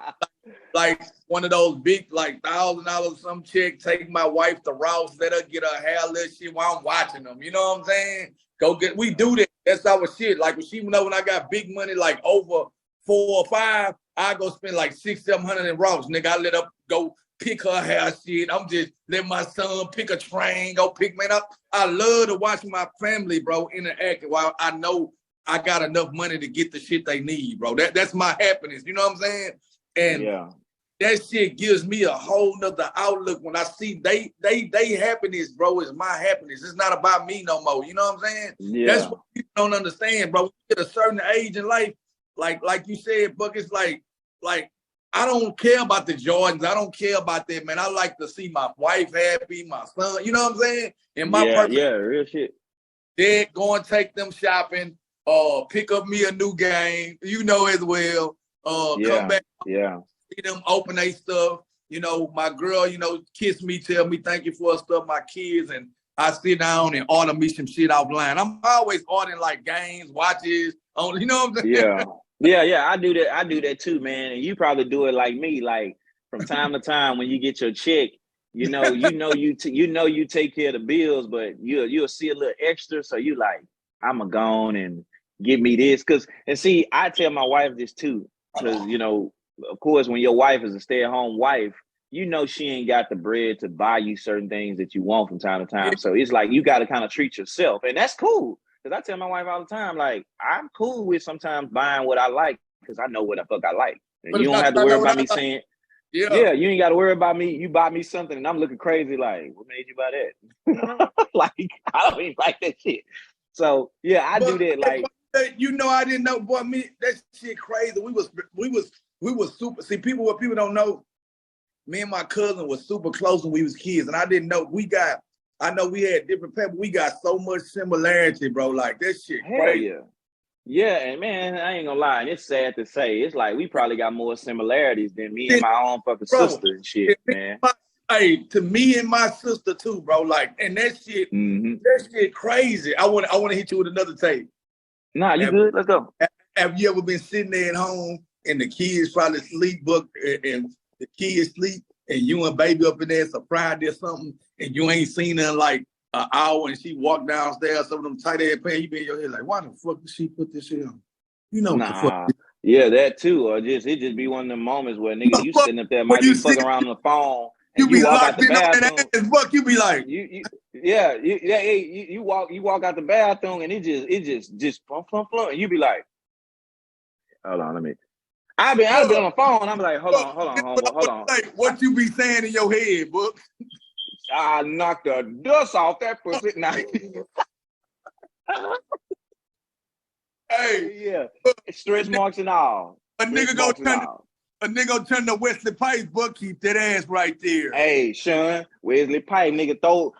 Speaker 1: like one of those big like $1,000 some check. Take my wife to Ross, let her get her hair lit shit while I'm watching them. You know what I'm saying? We do that. That's our shit. Like when I got big money, like over 4 or 5, I go spend like $600-700 in Ross. Nigga, I let her go pick her hair shit. I'm just letting my son pick a train, go pick man up. I love to watch my family, bro, interact while I know I got enough money to get the shit they need, bro. That's my happiness. You know what I'm saying? And that shit gives me a whole nother outlook when I see they happiness, bro, is my happiness. It's not about me no more. You know what I'm saying?
Speaker 3: Yeah.
Speaker 1: That's what people don't understand, bro. When you get a certain age in life, like you said, Buck, it's like I don't care about the Jordans. I don't care about that, man. I like to see my wife happy, my son. You know what I'm saying? And my
Speaker 3: real shit.
Speaker 1: Dad go and take them shopping, pick up me a new game, as well. Come back, see them open their stuff. My girl, kiss me, tell me thank you for her stuff, my kids, and I sit down and order me some shit offline. I'm always ordering like games, watches, you know what I'm saying?
Speaker 3: Yeah, I do that. I do that too, man. And you probably do it like me, like from time to time when you get your check, you take care of the bills, but you'll see a little extra, so you like, I'ma go on and give me this, and see, I tell my wife this too, because of course, when your wife is a stay-at-home wife, she ain't got the bread to buy you certain things that you want from time to time. So it's like you got to kind of treat yourself, and that's cool. Because I tell my wife all the time, like, I'm cool with sometimes buying what I like because I know what the fuck I like. And you don't have to worry about me saying, you ain't got to worry about me. You buy me something and I'm looking crazy like, what made you buy that? Like, I don't even like that shit. So, I do that. Like,
Speaker 1: I didn't know, boy, that shit crazy. We was super, see, what people don't know, me and my cousin was super close when we was kids. And I didn't know I know we had different people. We got so much similarity, bro. Like, that shit crazy.
Speaker 3: Yeah, and man, I ain't gonna lie. And it's sad to say, it's like we probably got more similarities than me and my own fucking sister and shit, man.
Speaker 1: To me and my sister too, bro. Like, and that shit crazy. I want to hit you with another tape.
Speaker 3: Nah, you good? Let's go.
Speaker 1: Have you ever been sitting there at home and the kids probably sleep, Buck, and the kids sleep, and you and baby up in there surprised or something, and you ain't seen her in like an hour, and she walked downstairs, some of them tight ass pants, you be in your head like, why the fuck did she put this shit on? What the fuck?
Speaker 3: Yeah, that too. Or it just be one of them moments where nigga, you sitting up there, might be fucking around on the phone, and you walk out the bathroom.
Speaker 1: Buck, you be like,
Speaker 3: you walk out the bathroom, and it just plump, and you be like, hold on, let me. I've been on the phone. I'm like, hold on.
Speaker 1: Like, what you be saying in your head, Buck?
Speaker 3: I knocked the dust off that pussy. Now,
Speaker 1: hey,
Speaker 3: stretch marks and all.
Speaker 1: A nigga gonna turn to Wesley Pipes, Buck. Keep that ass right there.
Speaker 3: Hey, Sean, Wesley Pipe, nigga throw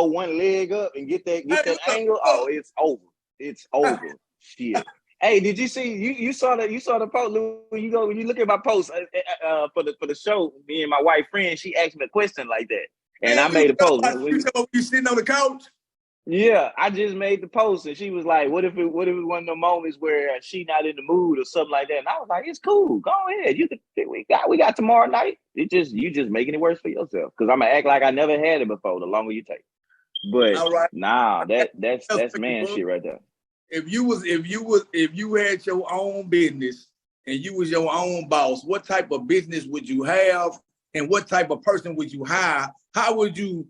Speaker 3: one leg up and get that angle. Oh, it's over. It's over. Shit. Hey, did you see? You saw the post when you look at my post for the show. Me and my wife friend, she asked me a question like that, and I made a post.
Speaker 1: You sitting on the couch?
Speaker 3: Yeah, I just made the post, and she was like, "What if it one of the moments where she not in the mood or something like that?" And I was like, "It's cool. Go ahead. We got tomorrow night. You just making it worse for yourself because I'm gonna act like I never had it before. The longer you take, but nah, that's man shit right there."
Speaker 1: if you had your own business and you was your own boss, what type of business would you have, and what type of person would you hire? How would you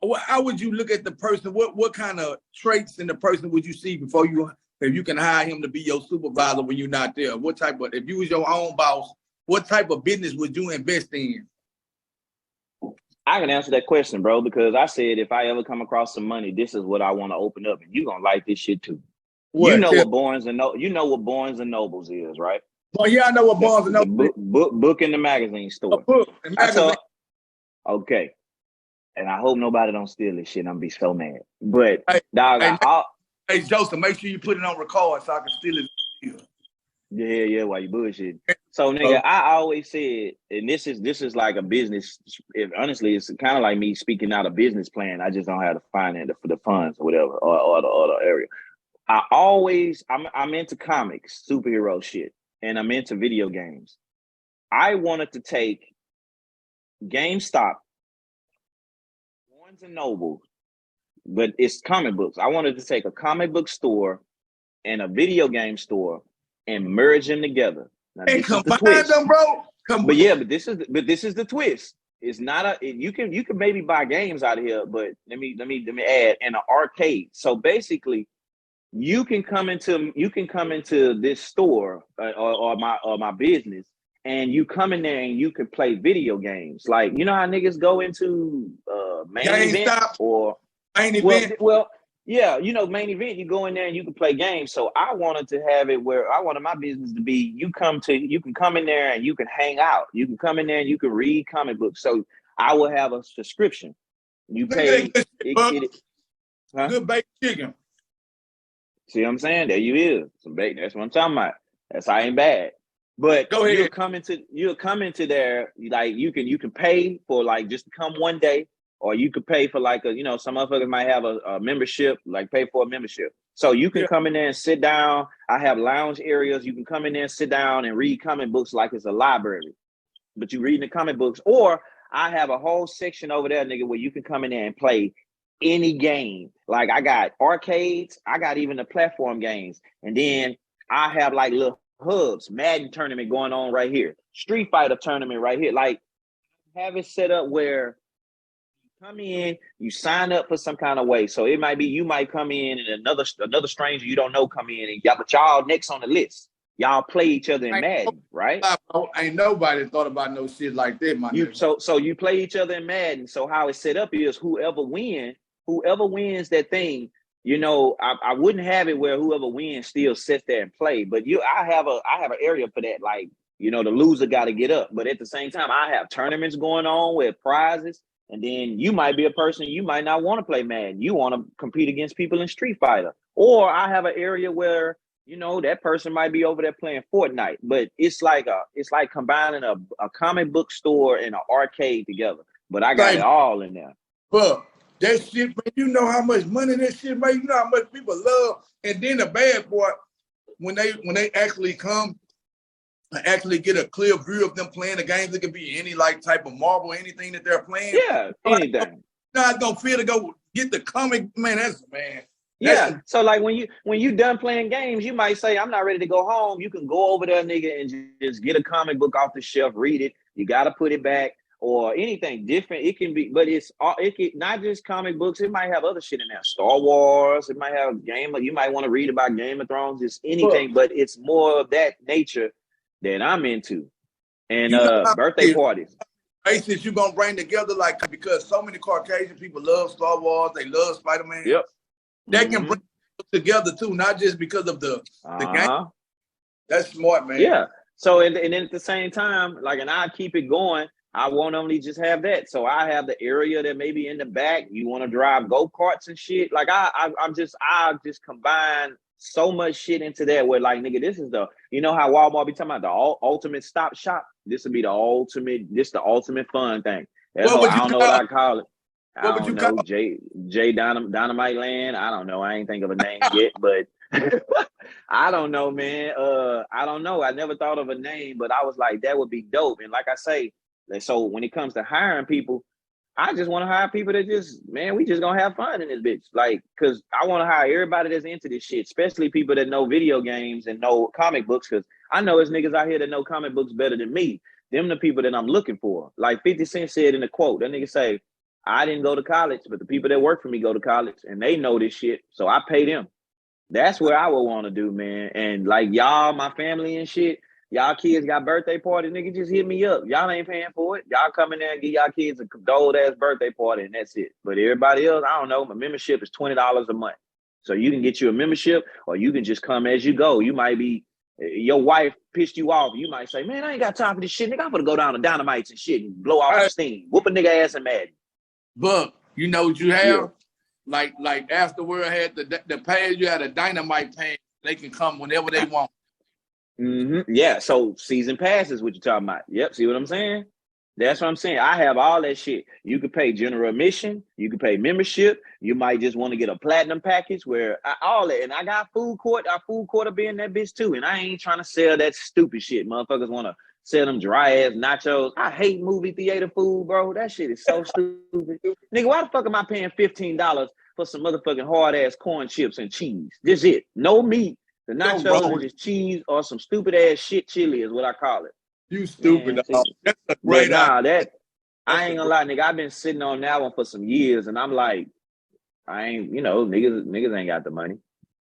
Speaker 1: look at the person? What kind of traits in the person would you see before if you can hire him to be your supervisor when you're not there? What type of, if you was your own boss, what type of business would you invest in?
Speaker 3: I can answer that question, bro, because I said if I ever come across some money, this is what I want to open up, and you're gonna like this shit too. What? You know what Barnes and Nobles is, right?
Speaker 1: Well, yeah, I know what Barnes and Nobles is.
Speaker 3: Book in the magazine store. Okay. And I hope nobody don't steal this shit. I'm gonna be so mad. But
Speaker 1: hey, Joseph, make sure you put it on record so I can steal it.
Speaker 3: Yeah, while you bullshit. So nigga, I always said, and this is like a business. Honestly, it's kind of like me speaking out a business plan. I just don't have the finance for the funds or whatever, or the other area. I'm into comics, superhero shit, and I'm into video games. I wanted to take GameStop, Barnes and Noble, but it's comic books. I wanted to take a comic book store and a video game store and merge them together. Now,
Speaker 1: and combine them, bro.
Speaker 3: But this is the twist. It's not you can maybe buy games out of here, but let me add an arcade. So basically, you can come into this store or my business, and you come in there and you can play video games. Like, you know how niggas go into main event or
Speaker 1: main event.
Speaker 3: Well, yeah, you know, main event, you go in there and you can play games. So I wanted to have it where I wanted my business to be, you can come in there and you can hang out. You can come in there and you can read comic books. So I will have a subscription. You pay
Speaker 1: good baked chicken.
Speaker 3: See what I'm saying? There you is. Some bacon. That's what I'm talking about. That's how ain't bad. But
Speaker 1: go ahead.
Speaker 3: You'll come into there, like you can pay for like just to come one day. Or you could pay for like some motherfuckers might have a membership, like pay for a membership. So you can come in there and sit down. I have lounge areas. You can come in there and sit down and read comic books like it's a library. But you reading the comic books. Or I have a whole section over there, nigga, where you can come in there and play any game. Like I got arcades. I got even the platform games. And then I have like little hubs, Madden tournament going on right here. Street Fighter tournament right here. Like have it set up where come in, you sign up for some kind of way. So it might be you might come in and another stranger you don't know come in, and y'all next on the list. Y'all play each other in Madden, right?
Speaker 1: Ain't nobody thought about no shit like that, my nigga.
Speaker 3: So you play each other in Madden. So how it's set up is whoever wins that thing, I wouldn't have it where whoever wins still sits there and play. But I have an area for that. Like, the loser got to get up. But at the same time, I have tournaments going on with prizes. And then you might be a person, you might not want to play Madden. You want to compete against people in Street Fighter. Or I have an area where, that person might be over there playing Fortnite. But it's like combining a comic book store and an arcade together. But I got it all in there.
Speaker 1: But that shit, man, you know how much money that shit makes. You know how much people love. And then the bad part, when they actually come, actually get a clear view of them playing the games. It can be any like type of marble, anything that they're playing.
Speaker 3: Yeah, anything.
Speaker 1: Not gonna feel to go get the comic, man.
Speaker 3: So like when you done playing games, you might say, I'm not ready to go home. You can go over there, nigga, and just get a comic book off the shelf, read it. You gotta put it back or anything different. It can be, but it can not just comic books. It might have other shit in there. Star Wars. It might have you might want to read about Game of Thrones. It's anything, but it's more of that nature that I'm into. And birthday parties.
Speaker 1: Places you're gonna bring together, like, because so many Caucasian people love Star Wars, they love Spider-Man.
Speaker 3: Yep.
Speaker 1: They can bring together too, not just because of the game. That's smart, man.
Speaker 3: Yeah. So and then at the same time, like, and I keep it going. I won't only just have that. So I have the area that maybe in the back you want to drive go-karts and shit. Like I just combine so much shit into that where, like, nigga, this is how Walmart be talking about the ultimate stop shop. This would be the ultimate fun thing. I don't know what I call it. I don't know, JDynomite Land. I don't know. I ain't think of a name yet, but I don't know, man. I don't know. I never thought of a name, but I was like, that would be dope. And like I say, so when it comes to hiring people, I just want to hire people that just, man, we just gonna have fun in this bitch. Like, cause I want to hire everybody that's into this shit, especially people that know video games and know comic books. Cause I know there's niggas out here that know comic books better than me. Them the people that I'm looking for. Like 50 Cent said in the quote, that nigga say, I didn't go to college, but the people that work for me go to college and they know this shit. So I pay them. That's what I would want to do, man. And like y'all, my family and shit, y'all kids got birthday parties, nigga, just hit me up. Y'all ain't paying for it. Y'all come in there and give y'all kids a gold ass birthday party and that's it. But everybody else, I don't know, my membership is $20 a month. So you can get you a membership or you can just come as you go. You might be, your wife pissed you off. You might say, man, I ain't got time for this shit. Nigga, I'm gonna go down to Dynamites and shit and blow off some steam. Whoop a nigga ass and Madden.
Speaker 1: But you know what you have? Yeah. Like afterward had the page, you had a Dynamite page. They can come whenever they want.
Speaker 3: Mm-hmm. Yeah, so season pass is what you're talking about. Yep, see what I'm saying? That's what I'm saying. I have all that shit. You could pay general admission. You could pay membership. You might just want to get a platinum package where all that. And I got food court. Our food court will be in that bitch too. And I ain't trying to sell that stupid shit. Motherfuckers want to sell them dry ass nachos. I hate movie theater food, bro. That shit is so stupid. Nigga, why the fuck am I paying $15 for some motherfucking hard ass corn chips and cheese? This it. No meat. The nachos are just cheese or some stupid ass shit chili is what I call it.
Speaker 1: You stupid. That's a great
Speaker 3: idea. I ain't gonna lie, nigga. I've been sitting on that one for some years, and I'm like, I ain't, niggas ain't got the money.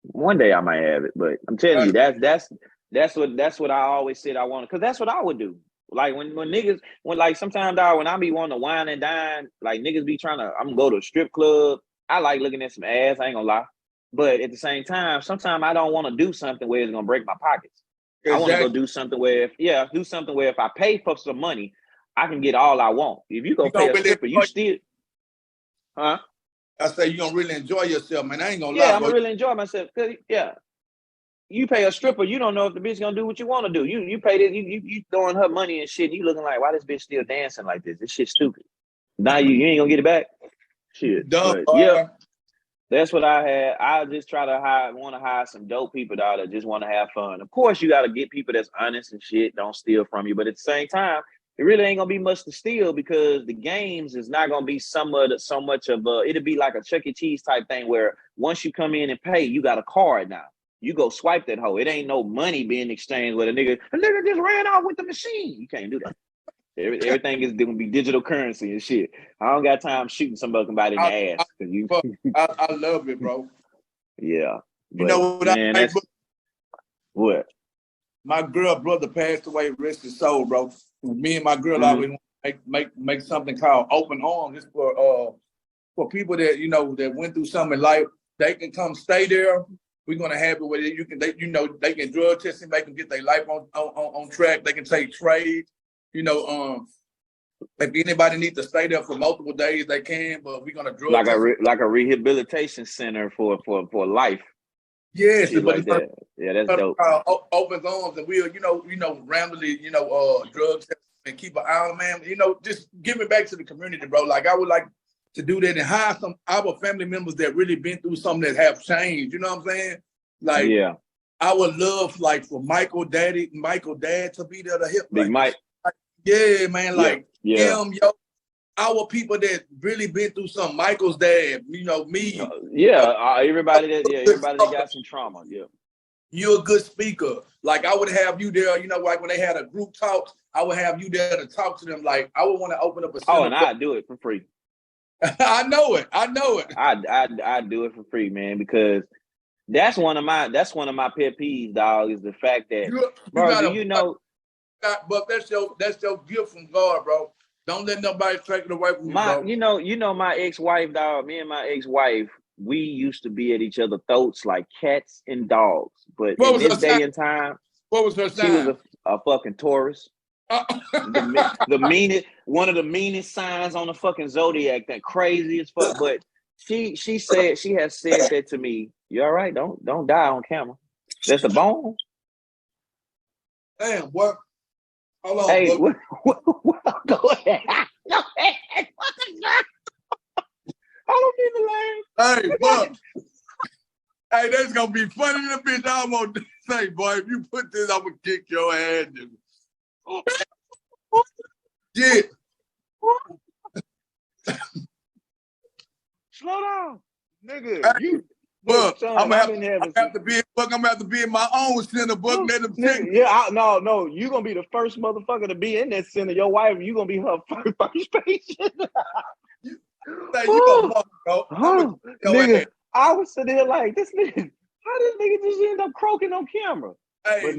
Speaker 3: One day I might have it, but I'm telling you, that's what I always said I wanted, because that's what I would do. Like when niggas, like sometimes dog, when I be wanting to wine and dine, like niggas be trying to, I'm gonna go to a strip club. I like looking at some ass. I ain't gonna lie, but at the same time, sometimes I don't want to do something where it's gonna break my pockets. Exactly. I want to go do something where, if I pay for some money, I can get all I want. If you go pay a stripper, you still, huh?
Speaker 1: I say you gonna really enjoy yourself, man. I ain't gonna lie.
Speaker 3: Yeah, I'm gonna really enjoy myself. Yeah, you pay a stripper, you don't know if the bitch gonna do what you want to do. You pay this, you throwing her money and shit. And you looking like, why this bitch still dancing like this? This shit's stupid. Now you ain't gonna get it back. Shit.
Speaker 1: Dumb,
Speaker 3: yeah. That's what I had. I just try to hire some dope people that just want to have fun. Of course, you got to get people that's honest and shit, don't steal from you. But at the same time, it really ain't gonna be much to steal, because the games is not gonna be so much of a. It'll be like a Chuck E. Cheese type thing where once you come in and pay, you got a card now. You go swipe that hoe. It ain't no money being exchanged with a nigga. A nigga just ran off with the machine. You can't do that. Everything is going to be digital currency and shit. I don't got time shooting somebody in the ass.
Speaker 1: I love it, bro.
Speaker 3: Yeah.
Speaker 1: You know what
Speaker 3: what?
Speaker 1: My girl brother passed away, rest his soul, bro. Me and my girl always make something called open arms. It's for people that, that went through something in life. They can come stay there. We're gonna have it where they can drug test and make them get their life on track. They can take trades. If anybody needs to stay there for multiple days, they can. But we're gonna drug
Speaker 3: like a rehabilitation center for life.
Speaker 1: Yes, but
Speaker 3: like that. Yeah, that's dope.
Speaker 1: Open arms, and we'll randomly drug test and keep an eye on them, man. Just give it back to the community, bro. Like I would like to do that and hire some our family members that really been through something that have changed. You know what I'm saying? Like, yeah, I would love like for Michael dad to be there to help.
Speaker 3: Big Mike.
Speaker 1: Yeah, man, like him, our people that really been through something. Michael's dad, me.
Speaker 3: Everybody that got some trauma. Yeah,
Speaker 1: you're a good speaker. Like I would have you there. Like when they had a group talk, I would have you there to talk to them. Like I would want to open up a.
Speaker 3: Oh, and I'd do it for free.
Speaker 1: I know it.
Speaker 3: I'd do it for free, man, because that's one of my pet peeves, dog. Is the fact that
Speaker 1: but that's your gift from God, bro. Don't let nobody take it away from you, bro.
Speaker 3: You know my ex-wife, dog. Me and my ex-wife, we used to be at each other's throats like cats and dogs. But in this day and time,
Speaker 1: what was her sign?
Speaker 3: She was a fucking Taurus. The meanest, one of the meanest signs on the fucking zodiac. That crazy as fuck. But she has said that to me. You all right? Don't die on camera. That's a bone.
Speaker 1: Damn, what? Hold on.
Speaker 3: Hey, what, go ahead. Go ahead. I don't mean
Speaker 1: to laugh. Hey, look. Hey, that's gonna be funny in a bitch. I'm gonna say, boy, if you put this, I'm gonna kick your ass. Yeah.
Speaker 3: slow down, nigga. You
Speaker 1: Look,
Speaker 3: son,
Speaker 1: I'm gonna have to be in my own center, book. Let them take me.
Speaker 3: Yeah, no, you gonna be the first motherfucker to be in that center. Your wife, you gonna be her first patient. Nigga, I was sitting there like, this nigga, how this nigga just end up croaking on camera?
Speaker 1: Hey,
Speaker 3: but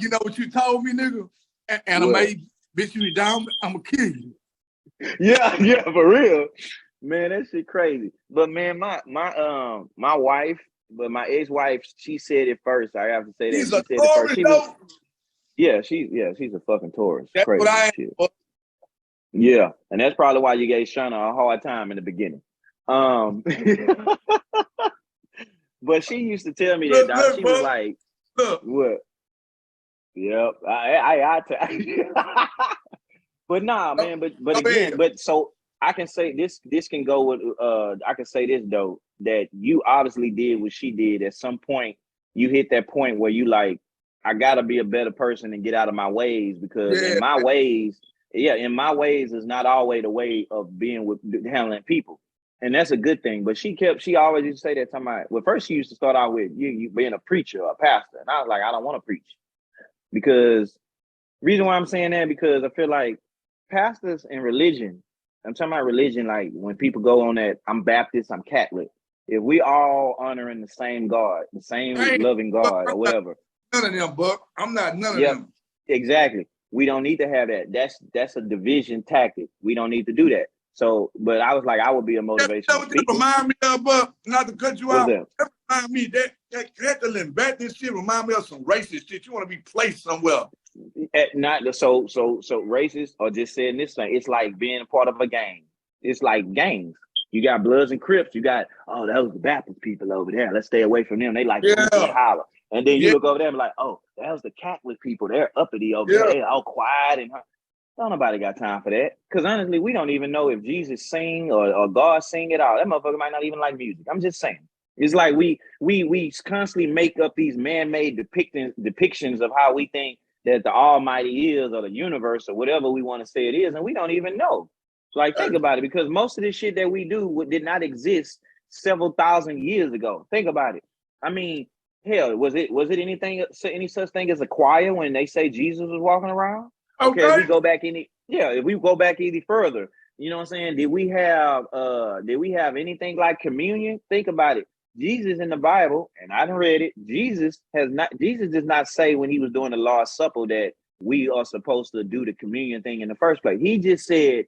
Speaker 1: you know what you told me, nigga? And I made bitch you down, I'm gonna kill you.
Speaker 3: Yeah, for real. Man, that shit crazy. But man, my wife, but my ex-wife, she said it first. I have to say that.
Speaker 1: She's
Speaker 3: she
Speaker 1: a
Speaker 3: said it first.
Speaker 1: She's
Speaker 3: She's a fucking Taurus.
Speaker 1: That's
Speaker 3: crazy
Speaker 1: what I
Speaker 3: shit.
Speaker 1: am.
Speaker 3: Yeah, and that's probably why you gave Shauna a hard time in the beginning. But she used to tell me that she was like, what? Yep. But nah, man, but again, but so I can say this can go with I can say this though, that you obviously did what she did. At some point you hit that point where you like, I gotta be a better person and get out of my ways, because in my ways is not always the way of being with handling people. And that's a good thing. But she always used to say that, talking about, well, first she used to start out with you being a preacher or a pastor. And I was like, I don't want to preach. Because reason why I'm saying that, because I feel like pastors and religion, I'm talking about religion, like when people go on that, I'm Baptist, I'm Catholic. If we all honoring the same God, the same loving God or whatever.
Speaker 1: None of them, Buck. I'm not none of them.
Speaker 3: Exactly. We don't need to have that. That's a division tactic. We don't need to do that. So, but I was like, I would be a motivational speaker.
Speaker 1: Remind me of, not to cut you out.
Speaker 3: That
Speaker 1: remind me that Catholic Baptist shit remind me of some racist shit. You want to be placed somewhere.
Speaker 3: Not so racist, or just saying this thing. It's like being a part of a gang. It's like gangs. You got Bloods and Crips. You got, oh, that was the Baptist people over there. Let's stay away from them. They like to holler. And then you look over there and be like, oh, that was the Catholic people. They're uppity over there. They're all quiet and don't nobody got time for that. Because honestly, we don't even know if Jesus sing or God sing at all. That motherfucker might not even like music. I'm just saying. It's like we constantly make up these man-made depictions of how we think that the Almighty is, or the universe, or whatever we want to say it is, and we don't even know. Like, think about it, because most of this shit that we do did not exist several thousand years ago. Think about it. I mean, hell, was it any such thing as a choir when they say Jesus was walking around? Okay, if we go back any further, you know what I'm saying? Did we have anything like communion? Think about it. Jesus in the Bible, and I done read it, Jesus does not say when he was doing the Lord's Supper that we are supposed to do the communion thing in the first place. He just said,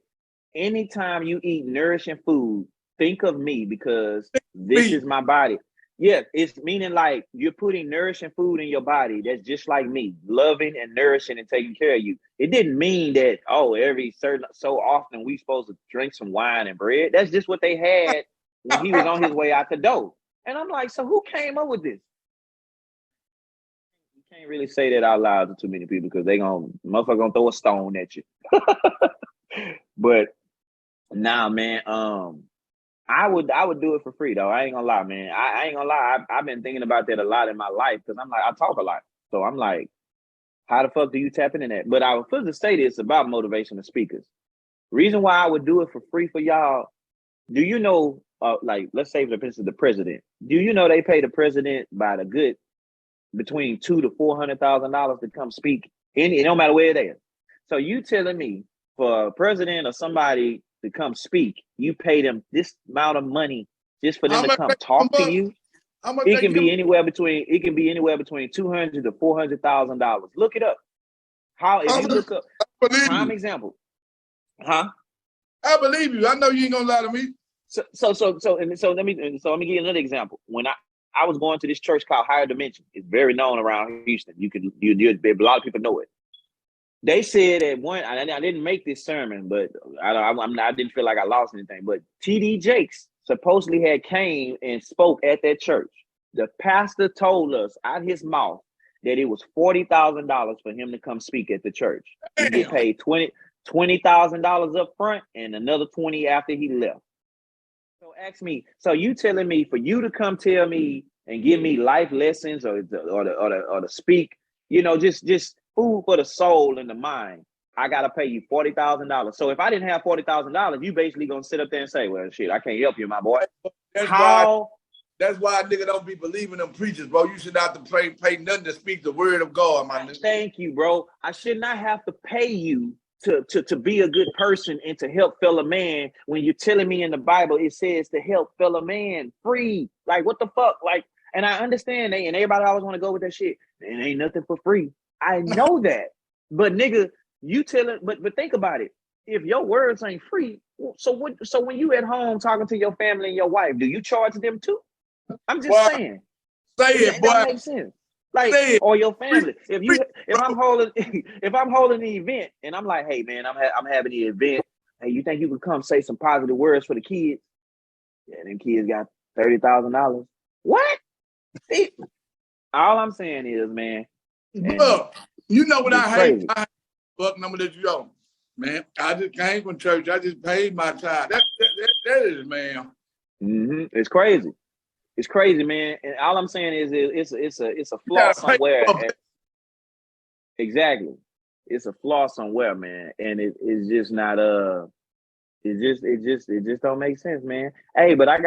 Speaker 3: anytime you eat nourishing food, think of me, because this is my body. Yeah, it's meaning like you're putting nourishing food in your body that's just like me, loving and nourishing and taking care of you. It didn't mean that, every so often we supposed to drink some wine and bread. That's just what they had when he was on his way out the door. And I'm like, so who came up with this? You can't really say that out loud to too many people, because motherfucker gonna throw a stone at you. But nah, man, I would do it for free though. I ain't gonna lie, man. I ain't gonna lie. I've been thinking about that a lot in my life, because I'm like, I talk a lot. So I'm like, how the fuck do you tap into that? But I would first say this about motivational speakers. Reason why I would do it for free for y'all. Do you know, like, let's say for instance, the president. Do you know they pay the president by the good between $200,000 to $400,000 to come speak? No matter where it is. So you telling me for a president or somebody to come speak, you pay them this amount of money just for them to come talk to you? It can be anywhere between $200,000 to $400,000. Look it up. If you look up prime example, huh?
Speaker 1: I believe you. I know you ain't gonna lie to me.
Speaker 3: So let me give you another example. When I was going to this church called Higher Dimension, it's very known around Houston. A lot of people know it. They said at one, I didn't make this sermon, but I didn't feel like I lost anything. But T.D. Jakes supposedly had came and spoke at that church. The pastor told us out his mouth that it was $40,000 for him to come speak at the church. He get paid $20,000 up front and another $20,000 after he left. So ask me, so you telling me for you to come tell me and give me life lessons or to speak, just food for the soul and the mind. I gotta pay you $40,000. So if I didn't have $40,000, you basically gonna sit up there and say, well, shit, I can't help you, my boy.
Speaker 1: That's
Speaker 3: How?
Speaker 1: That's why nigga don't be believing them preachers, bro. You should not have to pay nothing to speak the word of God, my nigga.
Speaker 3: Thank you, bro. I should not have to pay you to be a good person and to help fellow man when you're telling me in the Bible it says to help fellow man free. Like, what the fuck? Like, and I understand and everybody always want to go with that shit. It ain't nothing for free. I know that. But nigga, you telling but think about it. If your words ain't free, so when you at home talking to your family and your wife, do you charge them too? I'm just saying.
Speaker 1: Say it, boy.
Speaker 3: That makes sense. Like, or your family. If I'm holding the event and I'm like, hey man, I'm having the event. Hey, you think you could come say some positive words for the kids? Yeah, them kids got $30,000. What? See, all I'm saying is, man.
Speaker 1: Look, you know what I hate? I hate fuck number that you own. Man, I just came from church. I just paid my time. That is, man.
Speaker 3: Mm-hmm. It's crazy. It's crazy, man. And all I'm saying is it's a flaw somewhere. Exactly. It's a flaw somewhere, man. And it's just not it just don't make sense, man. Hey, but I'm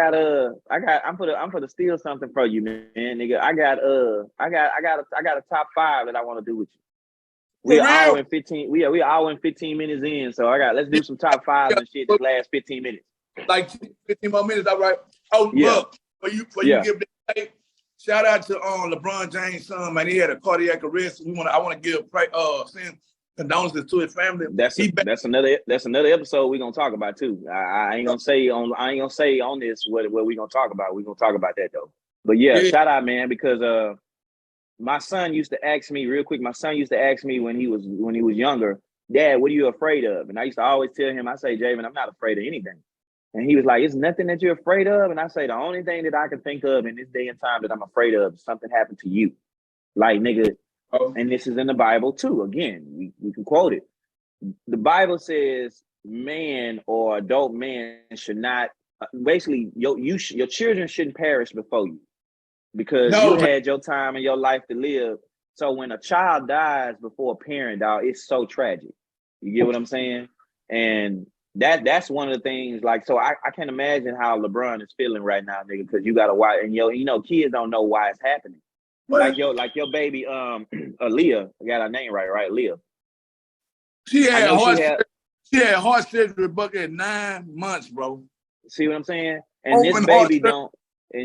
Speaker 3: for to steal something from you, man, nigga. I got a top 5 that I want to do with you. We're hour and 15. We hour and 15 minutes in, so let's do some top 5s and shit. This last 15 minutes. Like
Speaker 1: 15 more minutes, all right. Oh, yeah. Look, for you give that shout out to LeBron James' son, man. He had a cardiac arrest. I want to give send condolences to his family.
Speaker 3: That's another episode we're gonna talk about too. I ain't gonna say on this what we're gonna talk about. We're gonna talk about that though. But yeah, shout out, man, because my son used to ask me real quick. My son used to ask me when he was younger, Dad, what are you afraid of? And I used to always tell him, I say, Javen, I'm not afraid of anything. And he was like, it's nothing that you're afraid of. And I say, the only thing that I can think of in this day and time that I'm afraid of is something happened to you. Like, nigga, and this is in the Bible too. Again, we can quote it. The Bible says man or adult man should not, basically, your children shouldn't perish before you. Because you had your time in your life to live. So when a child dies before a parent, dog, it's so tragic. You get what I'm saying? And that's one of the things, like, so I can't imagine how LeBron is feeling right now, nigga, because you got to watch, and kids don't know why it's happening. Like your baby, Aaliyah, I got her name right, Leah.
Speaker 1: She had heart surgery, Buck, at 9 months, bro.
Speaker 3: See what I'm saying? And this baby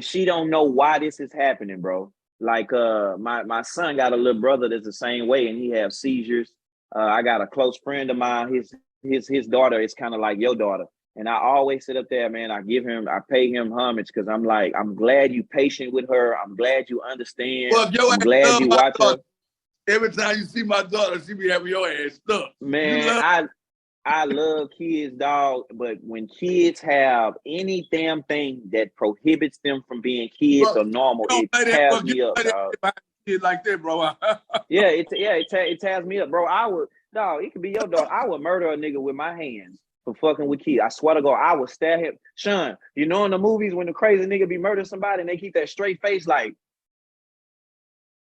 Speaker 3: she don't know why this is happening, bro. Like my son got a little brother that's the same way, and he has seizures. I got a close friend of mine. His daughter is kind of like your daughter, and I always sit up there, man. I pay him homage because I'm like, I'm glad you patient with her. I'm glad you understand.
Speaker 1: Well,
Speaker 3: I'm glad you watch her.
Speaker 1: Every time you see my daughter, she be having your ass stuck.
Speaker 3: Man, I love kids, dog, but when kids have any damn thing that prohibits them from being kids or normal, it tears me up, dog.
Speaker 1: Kid like that, bro.
Speaker 3: It tears me up, bro. It could be your daughter. I would murder a nigga with my hands for fucking with kids. I swear to God, I would stab him. Sean, you know in the movies when the crazy nigga be murdering somebody and they keep that straight face, like,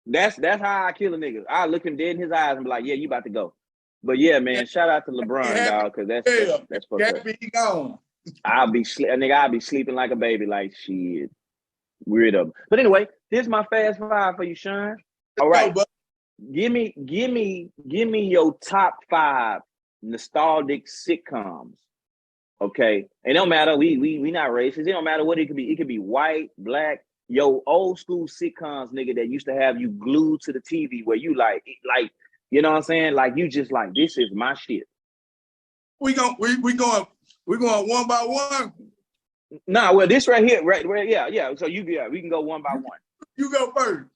Speaker 3: that's how I kill a nigga. I look him dead in his eyes and be like, yeah, you about to go. But yeah, man, shout out to LeBron, dog, because that's fucked up.
Speaker 1: Be gone.
Speaker 3: I'll be sleeping like a baby, like shit. Weird up. But anyway, this is my fast 5 for you, Sean. All right. Give me your top 5 nostalgic sitcoms. Okay. It don't matter. We not racist. It don't matter what it could be. It could be white, black. Yo, old school sitcoms, nigga, that used to have you glued to the TV where you like, you know what I'm saying? Like, you just like, this is my shit.
Speaker 1: We going one by one?
Speaker 3: Nah, well, this right here, right, yeah. So we can go one by one.
Speaker 1: You go first.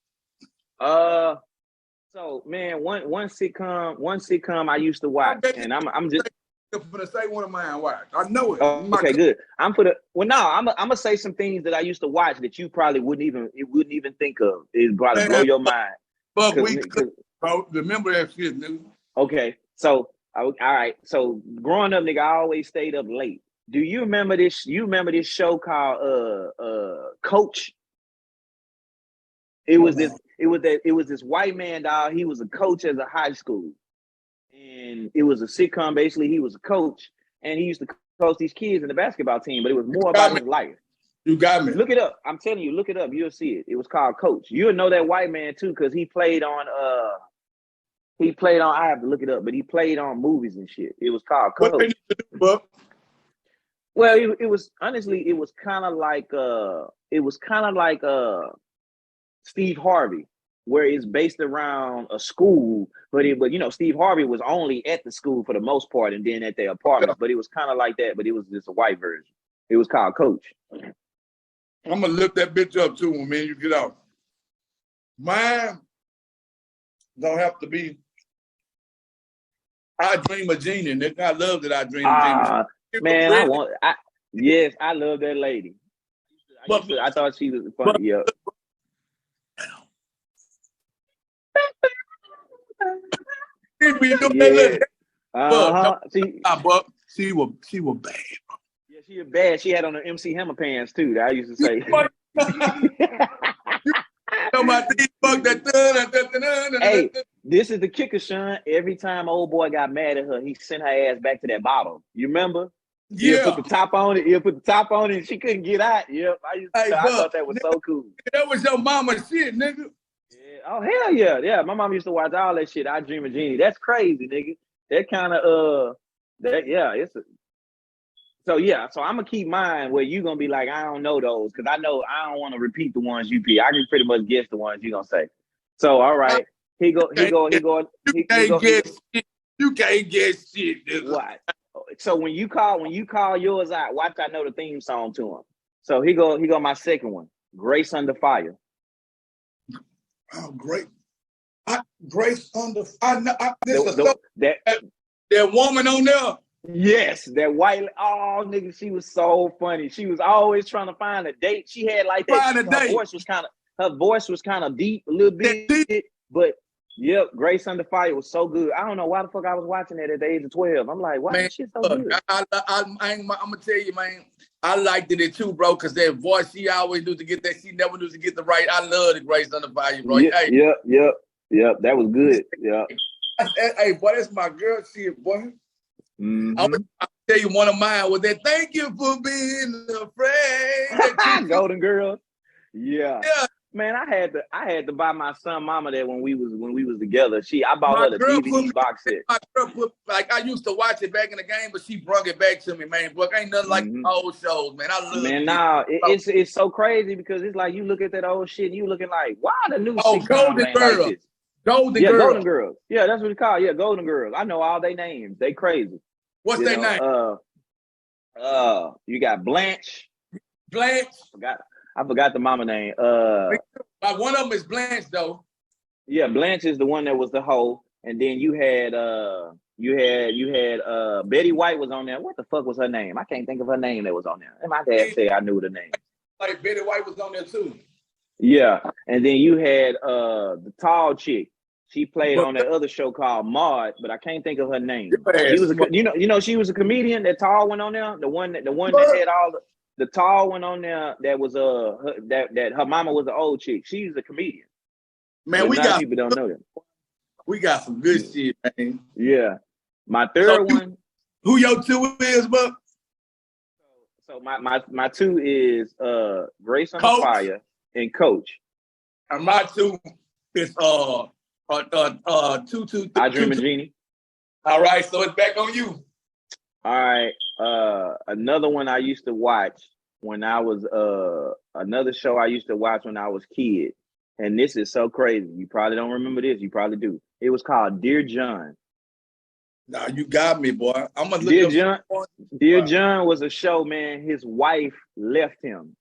Speaker 3: So man, one sitcom I used to watch, and I'm just
Speaker 1: gonna say one of mine. Watch, I know it.
Speaker 3: Okay, good. I'm gonna say some things that I used to watch that you probably wouldn't even think of. It probably blow your mind.
Speaker 1: But bro, remember that shit, nigga.
Speaker 3: Okay, so all right. So growing up, nigga, I always stayed up late. Do you remember this? You remember this show called Coach? It was this white man, dog. He was a coach at a high school, and it was a sitcom. Basically, he was a coach, and he used to coach these kids in the basketball team, but it was more about his life.
Speaker 1: You got me.
Speaker 3: Look it up. I'm telling you, look it up. You'll see it. It was called Coach. You'll know that white man too, because he played on. I have to look it up, but he played on movies and shit. It was called Coach.
Speaker 1: What they need to do, Buck?
Speaker 3: Well, it was honestly, it was kind of like Steve Harvey, where it's based around a school, but Steve Harvey was only at the school for the most part, and then at their apartments. But it was kind of like that, but it was just a white version. It was called Coach.
Speaker 1: I'm gonna lift that bitch up too when you get out. Mine don't have to be. I Dream of Jeannie, nigga. I love that I Dream of Jeannie.
Speaker 3: Man, I love that lady. I thought she was funny. Yeah.
Speaker 1: She was bad.
Speaker 3: Yeah, she was bad. She had on her MC Hammer pants too. That I used to say. Hey, this is the kicker, Sean. Every time old boy got mad at her, he sent her ass back to that bottle. You remember?
Speaker 1: Yeah.
Speaker 3: He'll put the top on it. And she couldn't get out. Yep. I thought that was so cool.
Speaker 1: That was your mama shit, nigga.
Speaker 3: Yeah. Oh hell yeah, yeah. My mom used to watch all that shit. I Dream of Jeannie. That's crazy, nigga. That kind of So I'm gonna keep mine where you gonna be like, I don't know those, because I know I don't want to repeat the ones you pick. I can pretty much guess the ones you gonna say. So all right, You can't
Speaker 1: get shit. Nigga.
Speaker 3: What? So when you call yours out, watch I know the theme song to him. So he go my second one, Grace Under Fire.
Speaker 1: Oh, great. Grace Under Fire. That woman on there.
Speaker 3: Yes, that white. Oh, nigga, she was so funny. She was always trying to find a date. She had like that. Her voice was kind of deep, a little bit, but yep, Grace Under Fire was so good. I don't know why the fuck I was watching that at the age of 12. I'm like, why is shit so good?
Speaker 1: I'm gonna tell you, man. I liked it too, bro, because that voice she always knew to get that. She never knew to get the right. I love the Grace Under Fire, bro.
Speaker 3: Yep, that was good. Yeah.
Speaker 1: Hey, boy, that's my girl. Shit, boy.
Speaker 3: Mm-hmm.
Speaker 1: I'll tell you one of mine was that. Thank you for being afraid.
Speaker 3: Golden Girl. Yeah. Man, I had to buy my son mama that when we was together. I bought her the DVD box set.
Speaker 1: My girl I used to watch it back in the game, but she brought it back to me, man. But ain't nothing like the old shows, man. I love it.
Speaker 3: Man, nah, it's so crazy because it's like you look at that old shit and you looking like, why the new
Speaker 1: Golden Girl.
Speaker 3: Like
Speaker 1: Golden
Speaker 3: Girls. Yeah, that's what it's called. Yeah, Golden Girls. I know all their names. They crazy.
Speaker 1: What's their name?
Speaker 3: You got Blanche.
Speaker 1: Blanche.
Speaker 3: I forgot the mama name.
Speaker 1: One of them is Blanche though.
Speaker 3: Yeah, Blanche is the one that was the hoe, and then you had Betty White was on there. What the fuck was her name? I can't think of her name that was on there. And my dad said I knew the name.
Speaker 1: Like Betty White was on there too.
Speaker 3: Yeah, and then you had the tall chick. She played on that other show called Maude, but I can't think of her name. She was she was a comedian. That tall one on there, the one that had all the tall one on there. That was that her mama was an old chick. She's a comedian.
Speaker 1: Man,
Speaker 3: people don't know that.
Speaker 1: We got some good shit, man.
Speaker 3: Yeah, my third one.
Speaker 1: Who your two is, Buck?
Speaker 3: So my two is Grace Under Fire and Coach.
Speaker 1: And my two is 2
Speaker 3: I Dream of Jeannie.
Speaker 1: All right, so it's back on you.
Speaker 3: All right. Another one I used to watch when I was another show I used to watch when I was a kid. And this is so crazy. You probably don't remember this. You probably do. It was called Dear John.
Speaker 1: Nah, you got me, boy. I'm gonna look
Speaker 3: Dear John. Dear John was a show, man. His wife left him.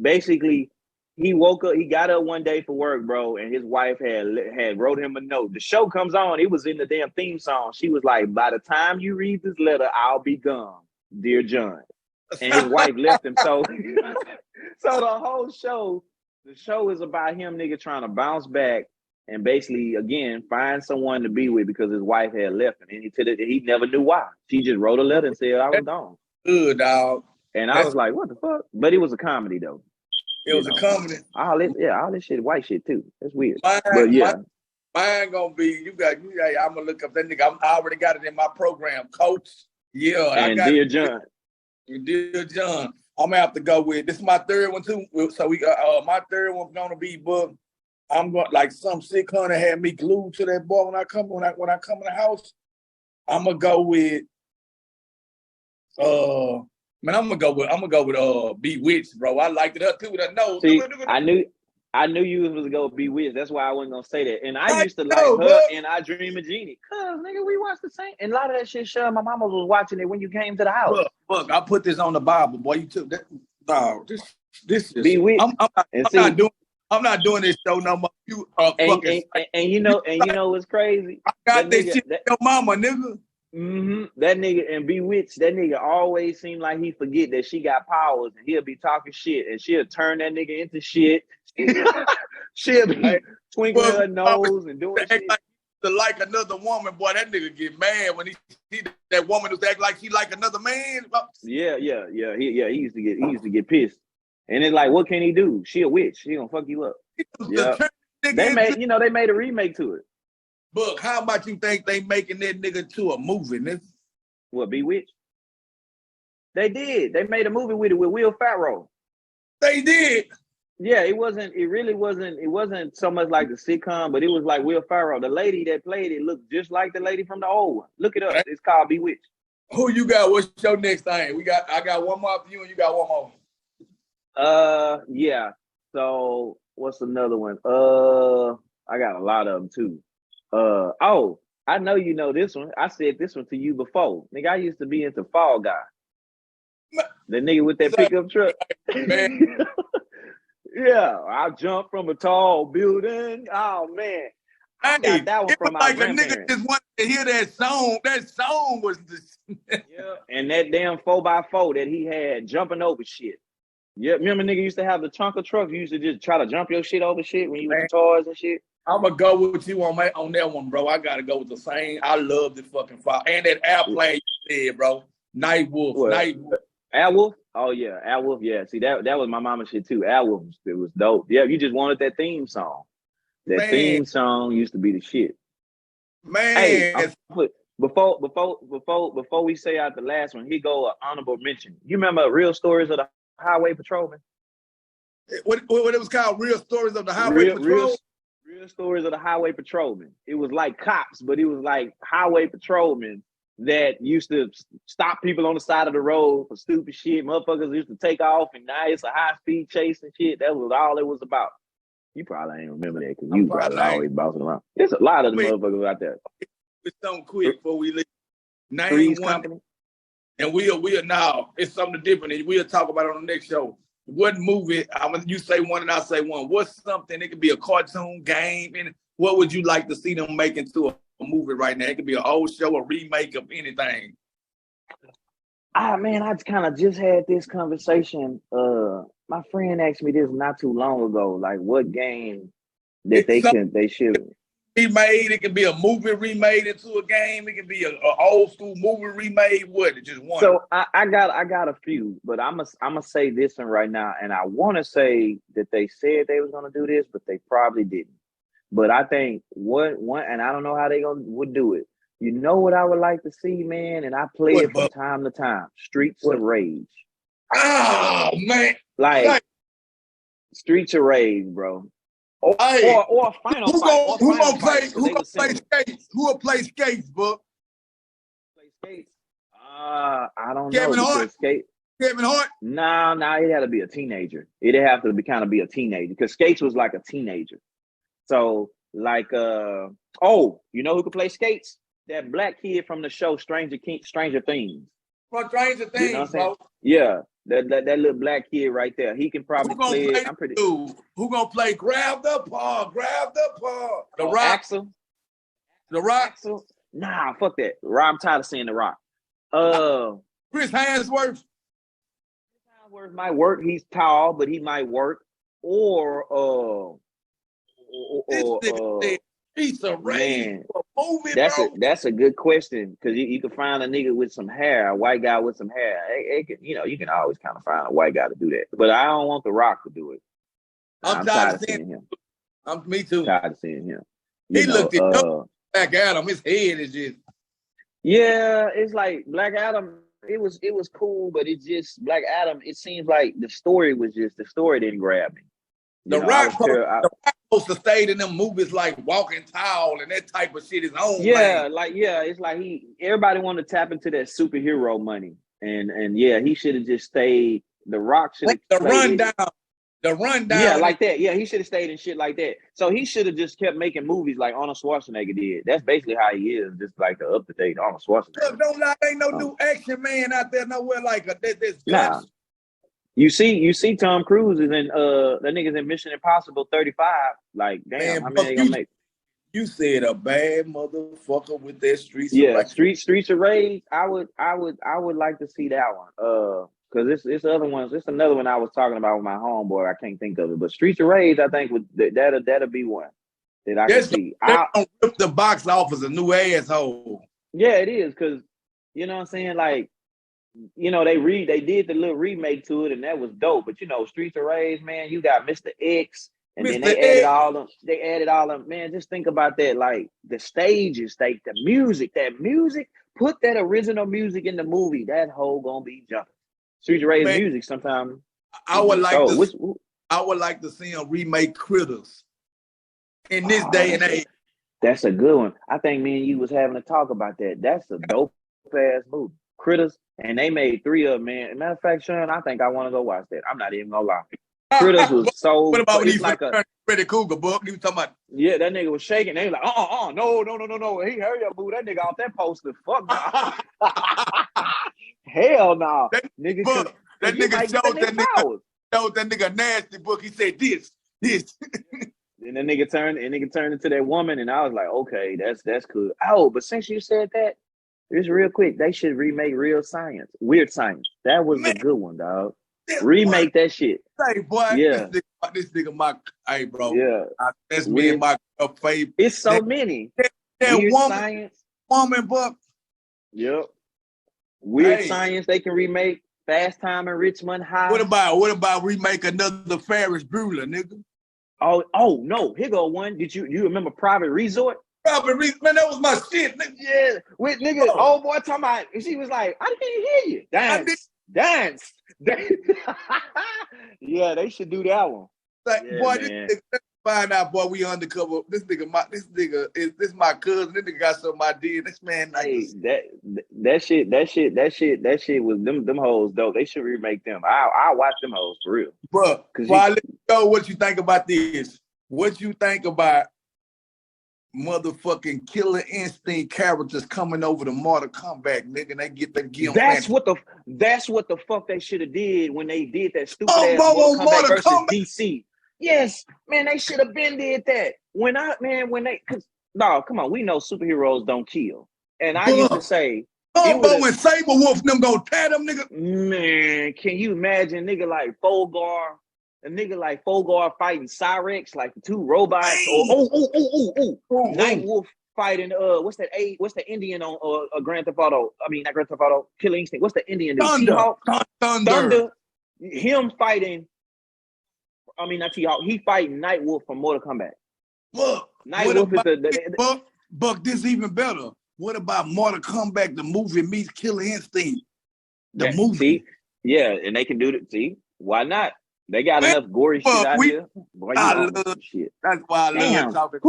Speaker 3: Basically, he woke up, he got up one day for work, bro, and his wife had wrote him a note. The show comes on, it was in the damn theme song. She was like, by the time you read this letter, I'll be gone, dear John. And his wife left him. So the whole show, the show is about him, nigga, trying to bounce back and basically, again, find someone to be with because his wife had left him. And he never knew why. She just wrote a letter and said, I was gone.
Speaker 1: Good, dog.
Speaker 3: And I was like, what the fuck? But it was a comedy, though.
Speaker 1: It was a comedy.
Speaker 3: All this shit, white shit too. That's weird. But yeah.
Speaker 1: Mine gonna be I'm gonna look up that nigga. I already got it in my program, Coach. Yeah,
Speaker 3: and
Speaker 1: I got
Speaker 3: Dear
Speaker 1: it.
Speaker 3: John.
Speaker 1: Dear John. I'm gonna have to go with this. Is my third one too. So we my third one's gonna be book. I'm going like some sick hunter had me glued to that boy when I come in the house. I'm gonna go with man. I'm gonna go with Bewitched, bro. I liked it up too with that nose.
Speaker 3: See, I knew you was gonna go Bewitched. That's why I wasn't gonna say that. And I used to like her
Speaker 1: bro.
Speaker 3: and I Dream of Jeannie. Cause nigga, we watched the same. And a lot of that shit, my mama was watching it when you came to the house.
Speaker 1: Look, I put this on the Bible, boy. You took that. No, this is.
Speaker 3: Bewitched.
Speaker 1: I'm not doing this show no more. You are fucking.
Speaker 3: And you know what's crazy?
Speaker 1: I got this shit. Your mama, nigga.
Speaker 3: Mm-hmm. That nigga and Bewitched, that nigga always seem like he forget that she got powers and he'll be talking shit and she'll turn that nigga into shit. She'll be twinkling her nose and doing shit.
Speaker 1: Like another woman, boy, that nigga get mad when he see that woman who's act like she like another man.
Speaker 3: Yeah. He used to get pissed. And it's like, what can he do? She a witch. She gonna fuck you up. Yeah. They made a remake to it.
Speaker 1: Book, how about you think they making that nigga to a movie, nigga?
Speaker 3: What, Bewitched? They did. They made a movie with it with Will Ferrell.
Speaker 1: They did.
Speaker 3: Yeah, it really wasn't so much like the sitcom, but it was like Will Ferrell. The lady that played it looked just like the lady from the old one. Look it up. It's called Bewitched.
Speaker 1: Who you got? What's your next thing? I got one more for you and you got one more.
Speaker 3: Yeah. So what's another one? I got a lot of them too. I know you know this one. I said this one to you before. Nigga, I used to be into Fall Guy. The nigga with that pickup truck. Man. Yeah, I jumped from a tall building. Oh man. I got that one from my grandparents. A nigga
Speaker 1: just wanted to hear that song. That song was
Speaker 3: yeah. And that damn 4x4 that he had jumping over shit. Yeah, remember nigga used to have the trunk of trucks. You used to just try to jump your shit over shit when you went to toys and shit.
Speaker 1: I'm gonna go with you on that one, bro. I gotta go with the same. I love the fucking fire and that airplane you said, bro. Night Wolf.
Speaker 3: Airwolf? Oh yeah, Airwolf. Yeah, see that was my mama's shit too. Airwolf, it was dope. Yeah, you just wanted that theme song. That theme song used to be the shit.
Speaker 1: Man,
Speaker 3: hey, before we say out the last one, here go an honorable mention. You remember Real Stories of the Highway Patrolman?
Speaker 1: What it was called? Real Stories of the Highway Patrol.
Speaker 3: Real Stories of the Highway Patrolman. It was like cops, but it was like highway patrolmen that used to stop people on the side of the road for stupid shit. Motherfuckers used to take off, and now it's a high-speed chase and shit. That was all it was about. You probably ain't remember that because you probably always bouncing around. There's a lot of the motherfuckers out there.
Speaker 1: It's something quick before we leave. Name one. Company. And we'll now, it's something different. And we'll talk about it on the next show. What movie, you say one and I say one. What's something, it could be a cartoon, game, and what would you like to see them make into a movie right now? It could be an old show, a remake of anything.
Speaker 3: Man, I kind of just had this conversation. My friend asked me this not too long ago, like what game that they should
Speaker 1: remade. It can be a movie remade into a game. It can be an old school movie remade. What? Just one.
Speaker 3: So I got a few, but I'm gonna say this one right now, and I want to say that they said they was gonna do this, but they probably didn't. But I think one, and I don't know how they would do it. You know what I would like to see, man, and I play it from time to time. Streets of Rage.
Speaker 1: Oh man,
Speaker 3: like Streets of Rage, bro. Or Final Fight.
Speaker 1: Who gonna play skates? Who will play skates, Book?
Speaker 3: Play skates? I don't
Speaker 1: know. Kevin Hart?
Speaker 3: Nah, it had to be a teenager. It'd have to be a teenager because skates was like a teenager. So like you know who could play skates? That black kid from the show Stranger Things.
Speaker 1: From Stranger Things, you know
Speaker 3: bro. Yeah. That little black kid right there. He can probably play it. I'm pretty
Speaker 1: sure. Who gonna play Grab the Paw? The Rock.
Speaker 3: Axel.
Speaker 1: The Rock.
Speaker 3: Axel. Nah, fuck that. I'm tired of seeing The Rock.
Speaker 1: Chris Hemsworth.
Speaker 3: Chris Hemsworth might work. He's tall, but he might work. Or
Speaker 1: piece of rain.
Speaker 3: That's a good question because you can find a nigga with some hair, a white guy with some hair. You can always kind of find a white guy to do that. But I don't want The Rock to do it.
Speaker 1: I'm tired of seeing him. Me too.
Speaker 3: Tired of seeing him.
Speaker 1: He looked at Black Adam. His head is just.
Speaker 3: Yeah, it's like Black Adam. It was cool, but it just Black Adam. It seems like the story didn't grab me.
Speaker 1: The Rock supposed to stay in them movies like Walking Tall and that type of shit is on.
Speaker 3: Yeah, it's like everybody wanted to tap into that superhero money, and yeah, he should have just stayed. The Rock should have
Speaker 1: the rundown.
Speaker 3: Yeah, like that. Yeah, he should have stayed in shit like that. So he should have just kept making movies like Arnold Schwarzenegger did. That's basically how he is, just like the up to date Arnold Schwarzenegger.
Speaker 1: Look, don't lie, ain't no new action man out there nowhere like this.
Speaker 3: Nah. You see, Tom Cruise is in that nigga's in Mission Impossible 35. Like, damn, man, how many they gonna make?
Speaker 1: You said a bad motherfucker with that Streets.
Speaker 3: Yeah, Streets of Rage. I would like to see that one. Because it's other ones. It's another one I was talking about with my homeboy. I can't think of it, but Streets of Rage, I think that'll be one that I can see.
Speaker 1: I'll rip the box office a new asshole.
Speaker 3: Yeah, it is because you know what I'm saying. Like, you know, they did the little remake to it, and that was dope. But you know, Streets of Rage, man, you got Mr. X, and then they added all them. They added all them. Man, just think about that. Like the stages, like the music. That music. Put that original music in the movie. That whole gonna be jumping. Streets of Rage music sometimes.
Speaker 1: I would like to see him remake Critters in this day and age.
Speaker 3: That's a good one. I think me and you was having a talk about that. That's a dope ass movie. Critters, and they made 3 of them, man. Matter of fact, Sean, I think I want to go watch that. I'm not even gonna lie. Critters was so.
Speaker 1: What about when he like a Freddy Krueger book? You talking about?
Speaker 3: Yeah, that nigga was shaking. They was like, no. He hurry up, boo. That nigga off that poster. Fuck no. Hell no.
Speaker 1: Nigga showed that nigga nasty book. He said this.
Speaker 3: And the nigga turned into that woman, and I was like, okay, that's cool. Oh, but since you said that, just real quick, they should remake Weird Science. That was a good one, dog. Remake that shit.
Speaker 1: Hey, boy,
Speaker 3: yeah.
Speaker 1: This nigga, hey, bro.
Speaker 3: Yeah.
Speaker 1: That's me and my favorite.
Speaker 3: It's so many. Weird Science.
Speaker 1: Woman book.
Speaker 3: Yep. Weird Science, they can remake. Fast Time in Richmond High.
Speaker 1: What about remake another Ferris Bueller, nigga?
Speaker 3: Oh no, here go one. Did you remember Private Resort?
Speaker 1: Private Resort, man, that was my shit, nigga.
Speaker 3: Yeah, with nigga, old boy talking about, and she was like, I can't hear you. Dance. Yeah, they should do that one.
Speaker 1: Like, yeah, boy, this nigga, find out, boy, we undercover. This nigga is my cousin. This nigga got some idea. This man, like,
Speaker 3: hey, that shit was them hoes dope. They should remake them. I watch them hoes for real.
Speaker 1: Bro, I let you know what you think about this. What you think about motherfucking Killer Instinct characters coming over to Mortal Kombat, nigga? They get them. That's what
Speaker 3: the fuck they should have did when they did that stupid ass Mortal Kombat versus DC. Yes, man, they should have been did that. Come on, we know superheroes don't kill. And I used to say,
Speaker 1: but when Saberwolf them go tear them nigga.
Speaker 3: Man, can you imagine a nigga like Fulgar fighting Cyrex, like the 2 robots? Nightwolf fighting what's the Indian on Grand Theft Auto? I mean, not Grand Theft Auto, Killer Instinct. What's the Indian? Thunder. Him fighting. I mean, not T-Hawk. He fighting Nightwolf from Mortal Kombat.
Speaker 1: Look, Nightwolf Buck, this even better. What about Mortal Kombat, the movie meets Killer Instinct? The movie.
Speaker 3: See? Yeah, and they can do it. See? Why not? They got enough gory shit out here. Boy,
Speaker 1: I love shit. That's why I love talking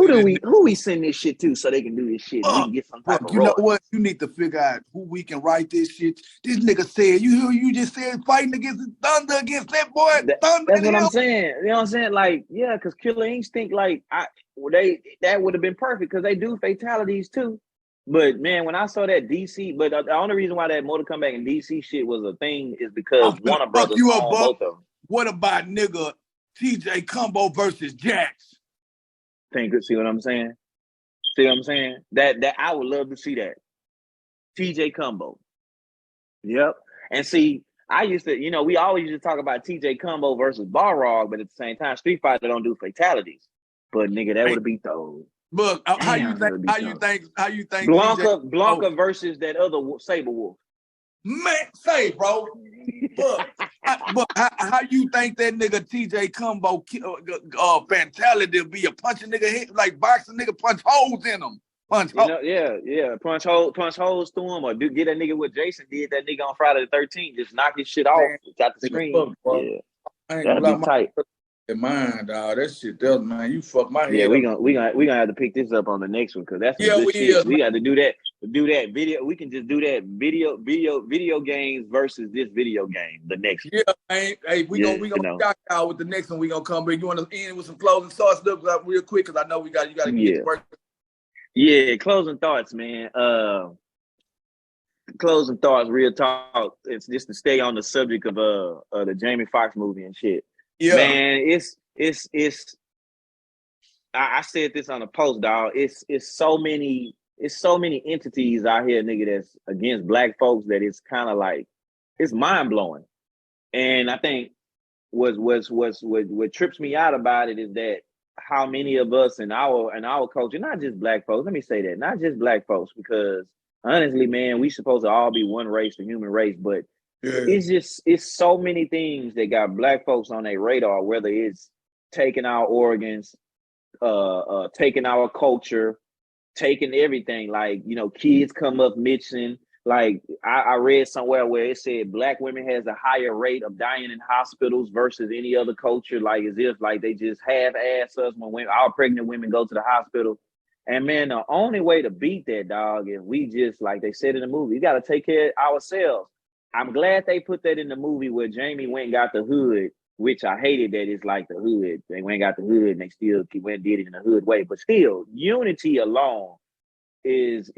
Speaker 3: who we send this shit to so they can do this shit and we can get some type of
Speaker 1: you know what? You need to figure out who we can write this shit. This nigga said, you just said fighting against Thunder against that boy. Thunder.
Speaker 3: That's what I'm saying. You know what I'm saying? Like, yeah, because Killer Instinct, like, that would have been perfect because they do fatalities too. But man, when I saw that DC, but the only reason why that Mortal Kombat and DC shit was a thing is because Warner Brothers owned both of them.
Speaker 1: What about nigga TJ Combo versus Jax?
Speaker 3: See what I'm saying? That I would love to see that. TJ Combo. Yep. And see, I used to, we always used to talk about TJ Combo versus Balrog, but at the same time, Street Fighter don't do fatalities. But nigga, that would have been thrown.
Speaker 1: Look, how you think
Speaker 3: Blanca versus that other Saberwolf.
Speaker 1: Man, say, bro. But how you think that nigga TJ Combo mentality to be a punching nigga head, like boxing nigga punch holes in him? Punch
Speaker 3: holes through him, or get that nigga what Jason did that nigga on Friday the 13th, just knock his shit off, got the screen. Yeah,
Speaker 1: I ain't gonna lie, tight. Mind, dog. That shit does, man. You fuck my head.
Speaker 3: Yeah, we gonna have to pick this up on the next one because that's some good shit. We got to do that. Video. We can just do that video games versus this video game. The next one.
Speaker 1: Yeah, man. Hey, we gonna shock out with the next one. We gonna come back. You want to end with some closing thoughts up real quick because I know you got to get to work.
Speaker 3: Yeah, closing thoughts, man. Closing thoughts, real talk. It's just to stay on the subject of the Jamie Foxx movie and shit. Yeah, man, it's. I said this on a post, dog. It's so many entities out here, nigga, that's against black folks that it's kind of like it's mind blowing. And I think what trips me out about it is that how many of us in our culture, not just black folks. Let me say that, not just black folks, because honestly, man, we supposed to all be one race, the human race, but. Yeah. It's so many things that got black folks on their radar, whether it's taking our organs, taking our culture, taking everything. Like, you know, kids come up missing. Like I read somewhere where it said black women has a higher rate of dying in hospitals versus any other culture. Like as if like they just half-ass us when our pregnant women go to the hospital. And man, the only way to beat that, dog, is we just, like they said in the movie, you got to take care of ourselves. I'm glad they put that in the movie where Jamie went and got the hood, which I hated that it's like the hood. They went and got the hood and they still went and did it in the hood way. But still, unity alone is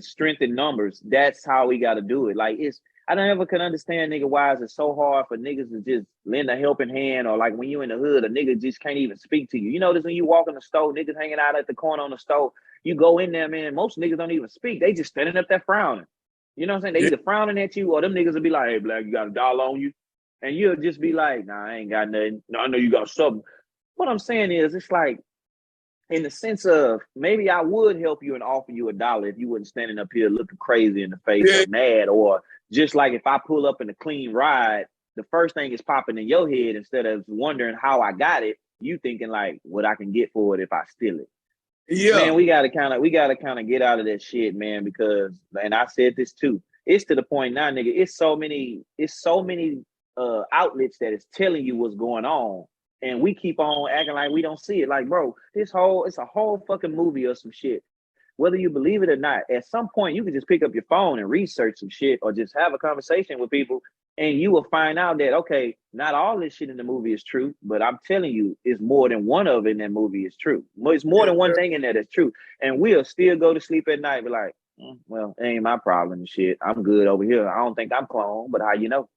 Speaker 3: strength in numbers. That's how we got to do it. Like I don't ever could understand, nigga, why is it so hard for niggas to just lend a helping hand, or like when you in the hood, a nigga just can't even speak to you. You notice when you walk in the store, niggas hanging out at the corner on the store, you go in there, man, most niggas don't even speak. They just standing up there frowning. You know what I'm saying? They either frowning at you or them niggas will be like, hey, black, you got $1 on you? And you'll just be like, nah, I ain't got nothing. No, I know you got something. What I'm saying is, it's like, in the sense of, maybe I would help you and offer you $1 if you wasn't standing up here looking crazy in the face or mad, or just like if I pull up in a clean ride, the first thing is popping in your head instead of wondering how I got it, you thinking like what I can get for it if I steal it. Yeah, man, we gotta kind of get out of that shit, man, because, and I said this too, it's to the point now, nigga, it's so many outlets that is telling you what's going on, and we keep on acting like we don't see it. Like, bro, it's a whole fucking movie or some shit. Whether you believe it or not, at some point you can just pick up your phone and research some shit, or just have a conversation with people, and you will find out that, okay, not all this shit in the movie is true, but I'm telling you, it's more than one of it in that movie is true. It's more than one thing in there that's true. And we'll still go to sleep at night, be like, well, it ain't my problem and shit. I'm good over here. I don't think I'm cloned, but how you know?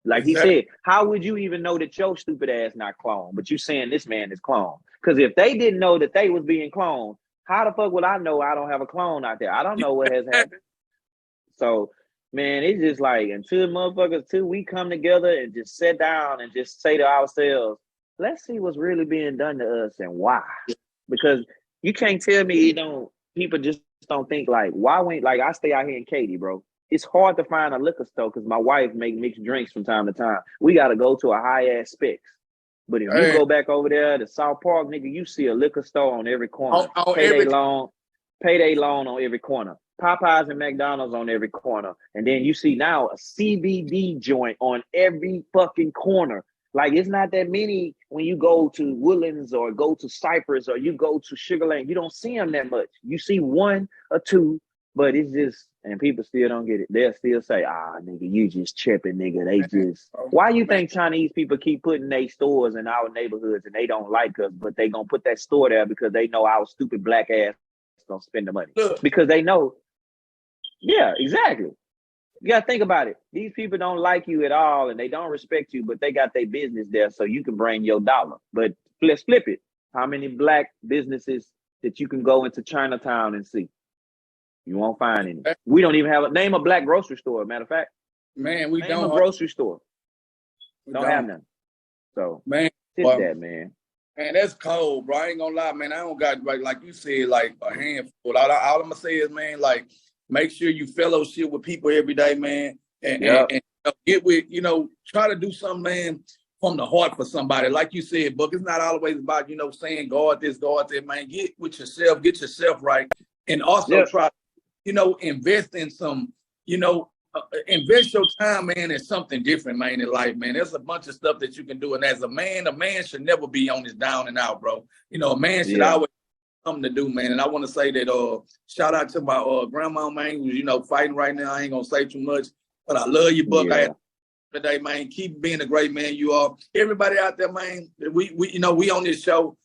Speaker 3: Like he said, how would you even know that your stupid ass not cloned, but you saying this man is cloned? Because if they didn't know that they was being cloned, how the fuck would I know I don't have a clone out there? I don't know what has happened. So, man, it's just like, until we come together and just sit down and just say to ourselves, let's see what's really being done to us and why. Because you can't tell me people just don't think like, why wain't, like I stay out here in Katy, bro. It's hard to find a liquor store because my wife make mixed drinks from time to time. We got to go to a high-ass Specs. But if you go back over there to South Park, nigga, you see a liquor store on every corner. Payday loan on every corner. Popeyes and McDonald's on every corner. And then you see now a CBD joint on every fucking corner. Like, it's not that many when you go to Woodlands or go to Cypress or you go to Sugar Lane. You don't see them that much. You see one or two, but it's just, and people still don't get it. They'll still say, nigga, you just tripping, nigga. They just, why you think Chinese people keep putting their stores in our neighborhoods and they don't like us, but they gonna put that store there because they know our stupid black ass gonna spend the money. Because they know, yeah, exactly. You gotta think about it. These people don't like you at all and they don't respect you, but they got their business there so you can bring your dollar. But let's flip it. How many black businesses that you can go into Chinatown and see? You won't find any. We don't even have name a black grocery store. Matter of fact, man, we don't. A grocery store. Don't have none. So, man, that, man.
Speaker 1: Man, that's cold, bro. I ain't gonna lie, man. I don't got, like you said, like a handful. All I'm gonna say is, man, like, make sure you fellowship with people every day, man. and, and get with, try to do something, man, from the heart for somebody. Like you said, Buck, it's not always about, saying God this, God that, man. Get with yourself, get yourself right. And also try, invest in some, invest your time, man, in something different, man, in life, man. There's a bunch of stuff that you can do. And as a man should never be on his down and out, bro. A man should always have something to do, man. And I want to say that shout out to my grandma, man, who's, fighting right now. I ain't going to say too much, but I love you, Buck. Today, man. Keep being a great man you are. Everybody out there, man, we on this show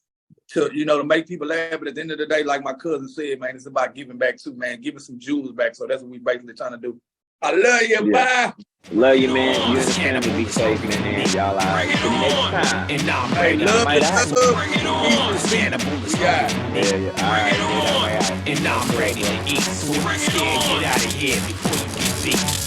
Speaker 1: to, to make people laugh. But at the end of the day, like my cousin said, man, it's about giving back too, man. Giving some jewels back. So that's what we basically trying to do. I love you, bye.
Speaker 3: Love you, man. You and the family be safe, man. And y'all all right. Till next time.
Speaker 2: And I'm ready to bring it on.
Speaker 3: Yeah. All right.
Speaker 2: And I'm ready to eat. So if you're scared, get out of here before you get beat.